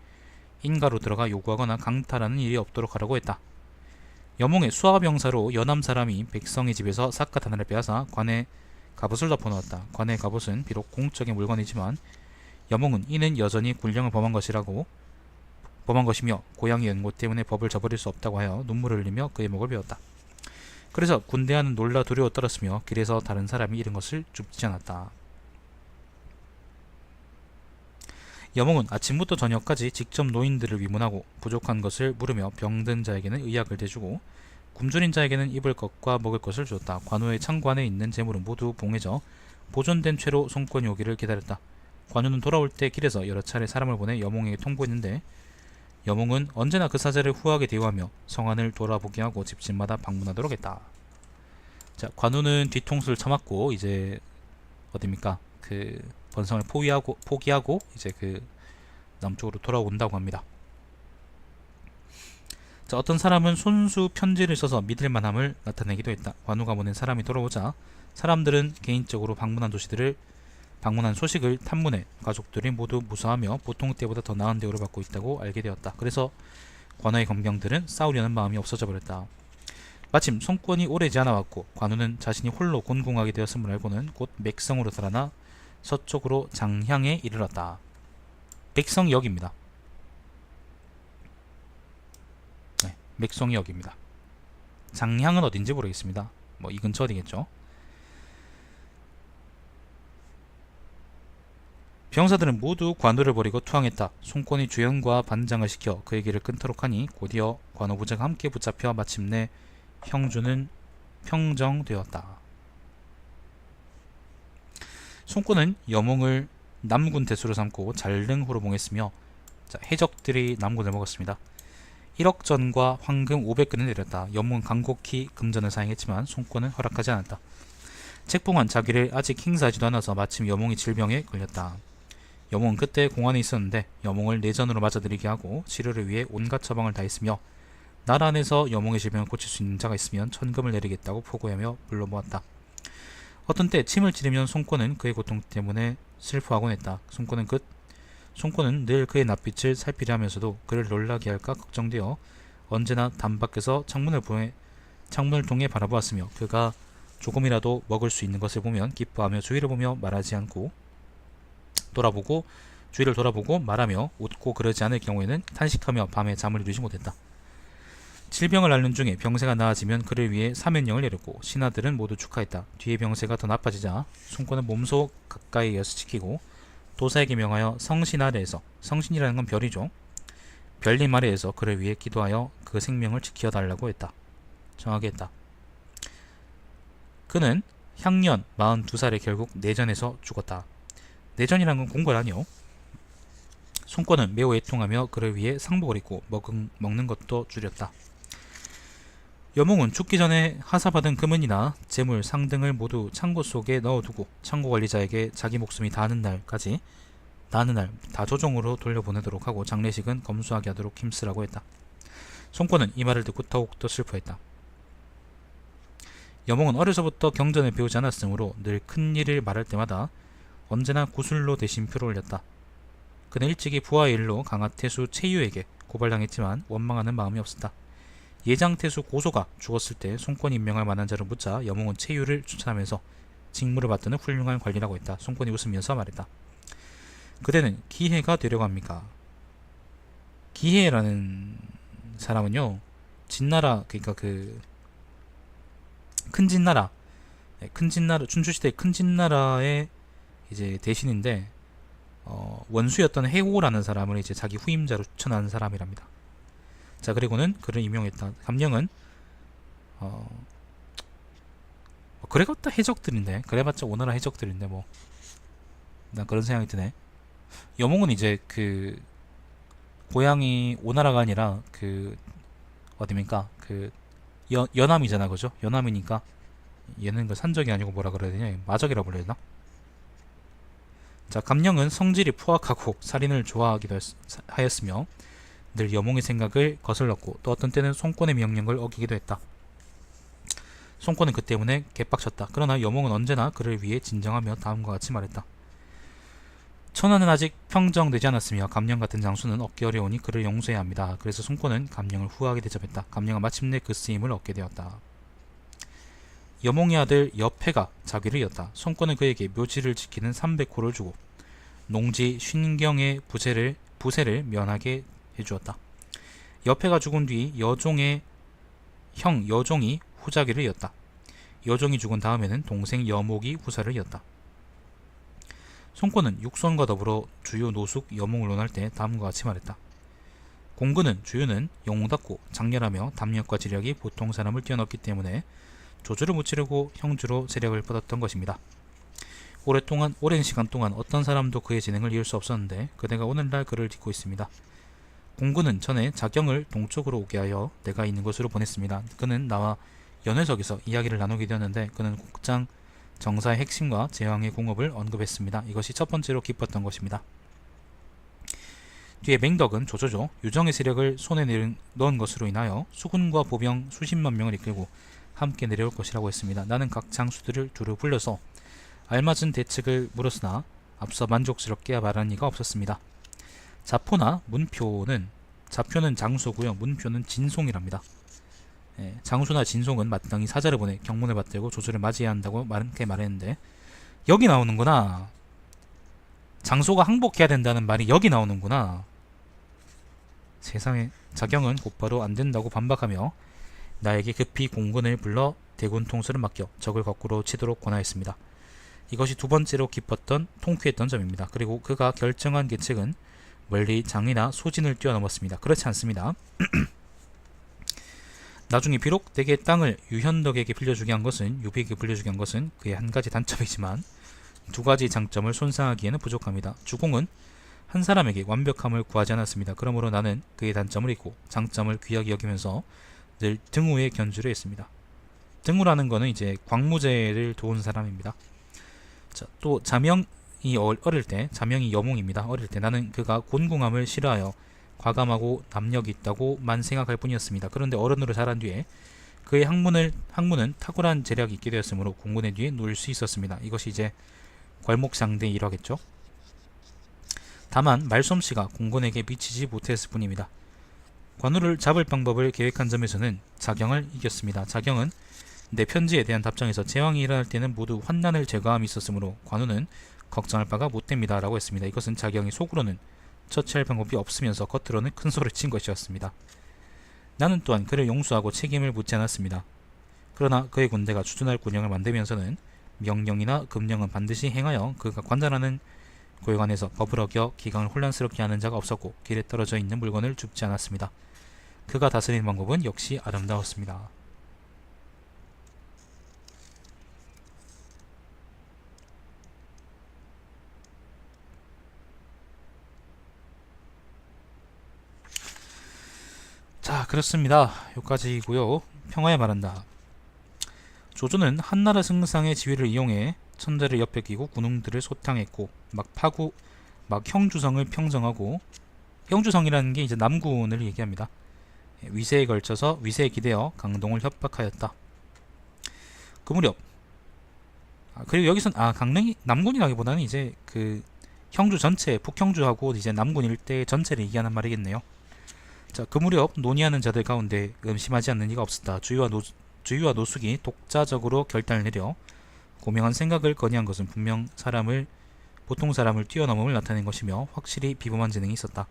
[SPEAKER 1] 인가로 들어가 요구하거나 강탈하는 일이 없도록 하라고 했다. 여몽의 수하병사로 여남 사람이 백성의 집에서 삿갓 하나를 빼앗아 관에 갑옷을 덮어놓았다. 관의 갑옷은 비록 공적인 물건이지만 여몽은 이는 여전히 군령을 범한 것이며 고향의 연고 때문에 법을 저버릴 수 없다고 하여 눈물을 흘리며 그의 목을 베었다. 그래서 군대와는 놀라 두려워 떨었으며 길에서 다른 사람이 잃은 것을 줍지 않았다. 여몽은 아침부터 저녁까지 직접 노인들을 위문하고 부족한 것을 물으며 병든 자에게는 의약을 대주고 굶주린 자에게는 입을 것과 먹을 것을 주었다. 관우의 창고 안에 있는 재물은 모두 봉해져 보존된 채로 송권이 오기를 기다렸다. 관우는 돌아올 때 길에서 여러 차례 사람을 보내 여몽에게 통보했는데 여몽은 언제나 그 사제를 후하게 대우하며 성안을 돌아보게 하고 집집마다 방문하도록 했다. 자, 관우는 뒤통수를 쳐맞고 이제 어딥니까? 그 번성을 포기하고 이제 그 남쪽으로 돌아온다고 합니다. 자, 어떤 사람은 손수 편지를 써서 믿을만함을 나타내기도 했다. 관우가 보낸 사람이 돌아오자 사람들은 개인적으로 방문한 소식을 탐문해 가족들이 모두 무사하며 보통 때보다 더 나은 대우를 받고 있다고 알게 되었다. 그래서 관우의 검경들은 싸우려는 마음이 없어져 버렸다. 마침 송권이 오래지 않아 왔고 관우는 자신이 홀로 곤궁하게 되었음을 알고는 곧 맥성으로 달아나 서쪽으로 장향에 이르렀다. 맥성역입니다. 네, 맥성역입니다. 장향은 어딘지 모르겠습니다. 뭐 이 근처 어디겠죠. 병사들은 모두 관우를 버리고 투항했다. 송권이 주연과 반장을 시켜 그의 길을 끊도록 하니 곧이어 관우 부자가 함께 붙잡혀 마침내 형주는 평정되었다. 송권은 여몽을 남군 대수로 삼고 잘릉후로 봉했으며 해적들이 남군을 먹었습니다. 1억 전과 황금 500근을 내렸다. 여몽은 간곡히 금전을 사용했지만 송권은 허락하지 않았다. 책봉한 자기를 아직 행사하지도 않아서 마침 여몽이 질병에 걸렸다. 여몽은 그때 공안에 있었는데 여몽을 내전으로 맞아들이게 하고 치료를 위해 온갖 처방을 다했으며 나라 안에서 여몽의 질병을 고칠 수 있는 자가 있으면 천금을 내리겠다고 포고하며 불러모았다. 어떤 때 침을 찌르면 송권은 그의 고통 때문에 슬퍼하곤 했다. 송권은 늘 그의 낯빛을 살피려 하면서도 그를 놀라게 할까 걱정되어 언제나 담 밖에서 창문을 통해 바라보았으며 그가 조금이라도 먹을 수 있는 것을 보면 기뻐하며 주위를 보며 말하지 않고 주위를 돌아보고 말하며 웃고 그러지 않을 경우에는 탄식하며 밤에 잠을 이루지 못했다. 질병을 앓는 중에 병세가 나아지면 그를 위해 사면령을 내렸고 신하들은 모두 축하했다. 뒤에 병세가 더 나빠지자 송권은 몸소 가까이 여서 지키고 도사에게 명하여 성신 아래에서, 성신이라는 건 별이죠, 별님 아래에서 그를 위해 기도하여 그 생명을 지켜달라고 했다. 정하게 했다. 그는 향년 42살에 결국 내전에서 죽었다. 내전이라는 건 공갈 아니요. 송권은 매우 애통하며 그를 위해 상복을 입고 먹는 것도 줄였다. 여몽은 죽기 전에 하사받은 금은이나 재물, 상 등을 모두 창고 속에 넣어두고 창고 관리자에게 자기 목숨이 다하는 날 다조정으로 돌려보내도록 하고 장례식은 검소하게 하도록 힘쓰라고 했다. 송권은 이 말을 듣고 더욱더 슬퍼했다. 여몽은 어려서부터 경전을 배우지 않았으므로 늘 큰일을 말할 때마다 언제나 구술로 대신표를 올렸다. 그는 일찍이 부하의 일로 강하태수 최유에게 고발당했지만 원망하는 마음이 없었다. 예장태수 고소가 죽었을 때 송권이 임명할 만한 자를 묻자 여몽은 최유를 추천하면서 직무를 받드는 훌륭한 관리라고 했다. 송권이 웃으면서 말했다. 그대는 기해가 되려고 합니까? 기해라는 사람은요, 진나라, 그러니까 그 큰 진나라, 춘추시대 큰 진나라의 이제 대신인데 원수였던 해호라는 사람을 이제 자기 후임자로 추천한 사람이랍니다. 자, 그리고는 그를 임명했다. 감령은 그래봤자 해적들인데, 그래봤자 오나라 해적들인데 뭐 난 그런 생각이 드네. 여몽은 이제 그 고향이 오나라가 아니라 그 어디입니까? 그 연암이잖아, 그죠? 연암이니까 얘는 그 산적이 아니고 뭐라 그래야 되냐? 마적이라 불러야 되나? 자, 감령은 성질이 포악하고 살인을 좋아하기도 하였으며 늘 여몽의 생각을 거슬렀고 또 어떤 때는 송권의 명령을 어기기도 했다. 송권은 그 때문에 개빡쳤다. 그러나 여몽은 언제나 그를 위해 진정하며 다음과 같이 말했다. 천하는 아직 평정되지 않았으며 감령 같은 장수는 얻기 어려우니 그를 용서해야 합니다. 그래서 송권은 감령을 후하게 대접했다. 감령은 마침내 그 쓰임을 얻게 되었다. 여몽의 아들 여패가 자기를 이었다. 손권은 그에게 묘지를 지키는 300호를 주고 농지 쉰경의 부세를 면하게 해주었다. 여패가 죽은 뒤 여종의 형 여종이 후자기를 이었다. 여종이 죽은 다음에는 동생 여목이 후사를 이었다. 손권은 육손과 더불어 주유 노숙 여몽을 논할 때 다음과 같이 말했다. 공군은 주유는 영웅답고 장렬하며 담력과 지력이 보통 사람을 뛰어넘기 때문에 조주를 무찌르고 형주로 세력을 뻗었던 것입니다. 오랜 시간 동안 어떤 사람도 그의 진행을 이을 수 없었는데 그대가 오늘날 그를 딛고 있습니다. 공군은 전에 자경을 동쪽으로 오게 하여 내가 있는 곳으로 보냈습니다. 그는 나와 연회석에서 이야기를 나누게 되었는데 그는 국장 정사의 핵심과 제왕의 공업을 언급했습니다. 이것이 첫 번째로 기뻤던 것입니다. 뒤에 맹덕은 조조조 유정의 세력을 손에 넣은 것으로 인하여 수군과 보병 수십만 명을 이끌고 함께 내려올 것이라고 했습니다. 나는 각 장수들을 두루 불러서 알맞은 대책을 물었으나 앞서 만족스럽게 말한 이가 없었습니다. 자표는 장수고요. 문표는 진송이랍니다. 장수나 진송은 마땅히 사자를 보내 경문을 받들고 조조를 맞이해야 한다고 말했는데 여기 나오는구나. 장소가 항복해야 된다는 말이 여기 나오는구나. 세상에. 자경은 곧바로 안된다고 반박하며 나에게 급히 공군을 불러 대군 통수를 맡겨 적을 거꾸로 치도록 권하였습니다. 이것이 두 번째로 기뻤던 통쾌했던 점입니다. 그리고 그가 결정한 계책은 멀리 장이나 소진을 뛰어넘었습니다. 그렇지 않습니다. 나중에 비록 내게 땅을 유현덕에게 빌려주게 한 것은 유비에게 빌려주게 한 것은 그의 한 가지 단점이지만 두 가지 장점을 손상하기에는 부족합니다. 주공은 한 사람에게 완벽함을 구하지 않았습니다. 그러므로 나는 그의 단점을 잊고 장점을 귀하게 여기면서 늘 등우의 견주를 했습니다. 등우라는 것은 이제 광무제를 도운 사람입니다. 자, 또 자명이 어릴 때 자명이 여몽입니다. 어릴 때 나는 그가 곤궁함을 싫어하여 과감하고 남력이 있다고만 생각할 뿐이었습니다. 그런데 어른으로 자란 뒤에 그의 학문은 탁월한 재력이 있게 되었으므로 공군의 뒤에 놓을 수 있었습니다. 이것이 이제 괄목상대의 일화겠죠. 다만 말솜씨가 공군에게 미치지 못했을 뿐입니다. 관우를 잡을 방법을 계획한 점에서는 자경을 이겼습니다. 자경은 내 편지에 대한 답장에서 제왕이 일어날 때는 모두 환난을 제거함이 있었으므로 관우는 걱정할 바가 못됩니다 라고 했습니다. 이것은 자경이 속으로는 처치할 방법이 없으면서 겉으로는 큰 소리를 친 것이었습니다. 나는 또한 그를 용서하고 책임을 묻지 않았습니다. 그러나 그의 군대가 주둔할 군령을 만들면서는 명령이나 금령은 반드시 행하여 그가 관장하는 고요관에서 법을 어겨 기강을 혼란스럽게 하는 자가 없었고 길에 떨어져 있는 물건을 줍지 않았습니다. 그가 다스리는 방법은 역시 아름다웠습니다. 자, 그렇습니다. 여기까지고요. 평화에 말한다. 조조는 한나라 승상의 지위를 이용해 천자를 옆에 끼고 군웅들을 소탕했고 막 형주성을 평정하고, 형주성이라는 게 이제 남군을 얘기합니다. 위세에 기대어 강동을 협박하였다. 그 무렵 그리고 여기선 강릉이 남군이라기보다는 이제 그 형주 전체, 북형주하고 이제 남군 일대 전체를 얘기하는 말이겠네요. 자, 그 무렵 논의하는 자들 가운데 의심하지 않는 이가 없었다. 주유와 노숙이 독자적으로 결단을 내려 고명한 생각을 건의한 것은 분명 보통 사람을 뛰어넘음을 나타낸 것이며 확실히 비범한 재능이 있었다.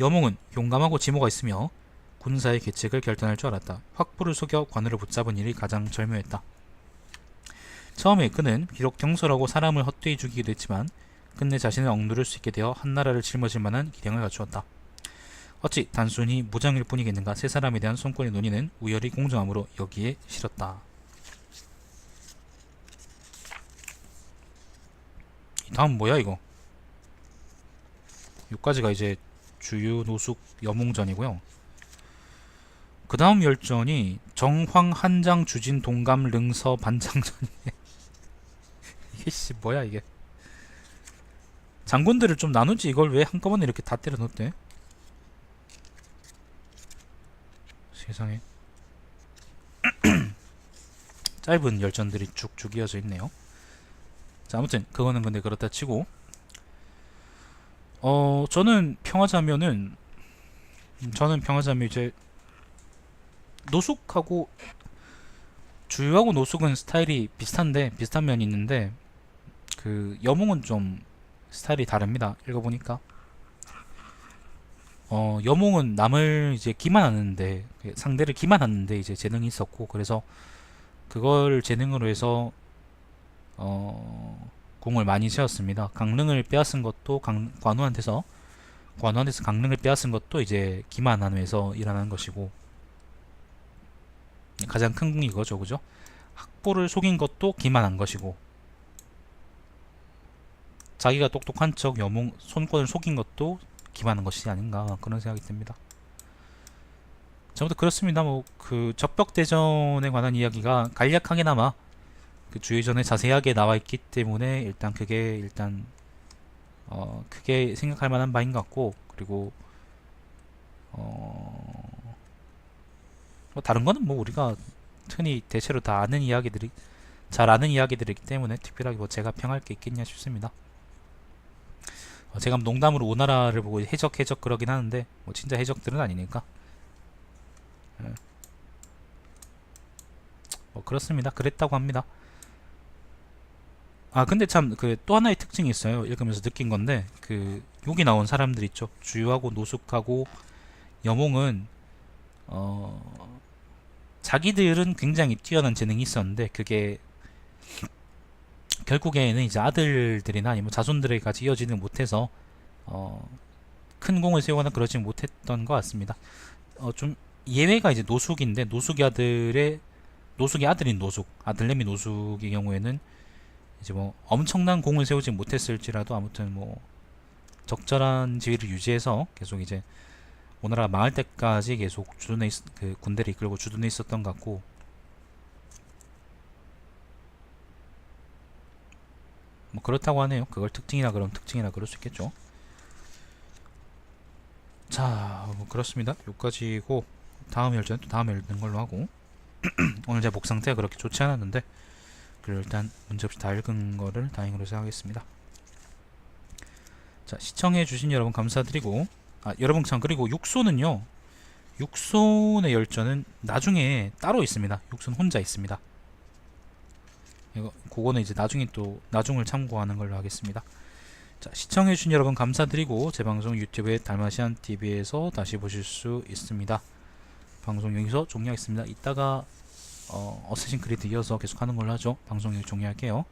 [SPEAKER 1] 여몽은 용감하고 지모가 있으며 군사의 계책을 결단할 줄 알았다. 확부를 속여 관우를 붙잡은 일이 가장 절묘했다. 처음에 그는 비록 경솔하고 사람을 헛되이 죽이기도 했지만 끝내 자신을 억누를 수 있게 되어 한나라를 짊어질 만한 기량을 갖추었다. 어찌 단순히 무장일 뿐이겠는가. 세 사람에 대한 손권의 논의는 우열이 공정함으로 여기에 실었다. 다음 뭐야 이거? 여기까지가 이제 주유, 노숙, 여몽전이고요. 그 다음 열전이 정황, 한장, 주진, 동감, 릉서, 반장전이네. 이게 뭐야 이게? 장군들을 좀 나누지 이걸 왜 한꺼번에 이렇게 다 때려 넣었대? 세상에. 짧은 열전들이 쭉쭉 이어져 있네요. 자, 아무튼 그거는 근데 그렇다 치고 저는 평화자면은 이제 노숙하고
[SPEAKER 2] 주유하고 노숙은 스타일이 비슷한 면이 있는데 그 여몽은 좀 스타일이 다릅니다. 읽어보니까 여몽은 남을 이제 기만하는데 상대를 기만하는데 이제 재능이 있었고 그래서 그걸 재능으로 해서 공을 많이 세웠습니다. 강릉을 빼앗은 것도 관우한테서 강릉을 빼앗은 것도 이제 기만함에서 일어나는 것이고 가장 큰 궁이 이거죠, 그죠? 학보를 속인 것도 기만한 것이고 자기가 똑똑한 척 여몽 손권을 속인 것도 기만한 것이 아닌가 그런 생각이 듭니다. 전부터 그렇습니다. 뭐 그 적벽대전에 관한 이야기가 간략하게나마 그 주의전에 자세하게 나와 있기 때문에 일단 그게 일단 크게 생각할 만한 바인 것 같고 그리고 뭐 다른 거는 뭐 우리가 흔히 대체로 다 아는 이야기들이 잘 아는 이야기들이기 때문에 특별하게 뭐 제가 평할 게 있겠냐 싶습니다. 제가 농담으로 오나라를 보고 해적 그러긴 하는데 뭐 진짜 해적들은 아니니까 예. 뭐 그렇습니다. 그랬다고 합니다. 아 근데 참 그 또 하나의 특징이 있어요. 읽으면서 느낀 건데 그 여기 나온 사람들 있죠. 주유하고 노숙하고 여몽은 어 자기들은 굉장히 뛰어난 재능이 있었는데 그게 결국에는 이제 아들들이나 아니면 자손들에게까지 이어지는 못해서 어, 큰 공을 세우거나 그러지 못했던 것 같습니다. 좀 예외가 이제 노숙인데 노숙의 아들인 아들내미 노숙의 경우에는 이제 뭐 엄청난 공을 세우지 못했을지라도 아무튼 뭐 적절한 지위를 유지해서 계속 이제 오나라가 망할 때까지 계속 그 군대를 이끌고 주둔해 있었던 것 같고 뭐 그렇다고 하네요. 그걸 특징이라 그럴 수 있겠죠. 자, 뭐 그렇습니다. 여기까지고 다음 열전 또 다음에 읽는 걸로 하고 오늘 제 목 상태가 그렇게 좋지 않았는데 그리고 일단 문제없이 다 읽은 거를 다행으로 생각하겠습니다. 자, 시청해주신 여러분 감사드리고 여러분 참 그리고 육손의 열전은 나중에 따로 있습니다. 육손 혼자 있습니다. 그거는 이제 나중에 또 나중을 참고하는 걸로 하겠습니다. 자, 시청해주신 여러분 감사드리고 제 방송 유튜브에 달마시안 TV에서 다시 보실 수 있습니다. 방송 여기서 종료하겠습니다. 이따가 어쌔신 크리드 이어서 계속 하는 걸로 하죠. 방송 여기 종료할게요.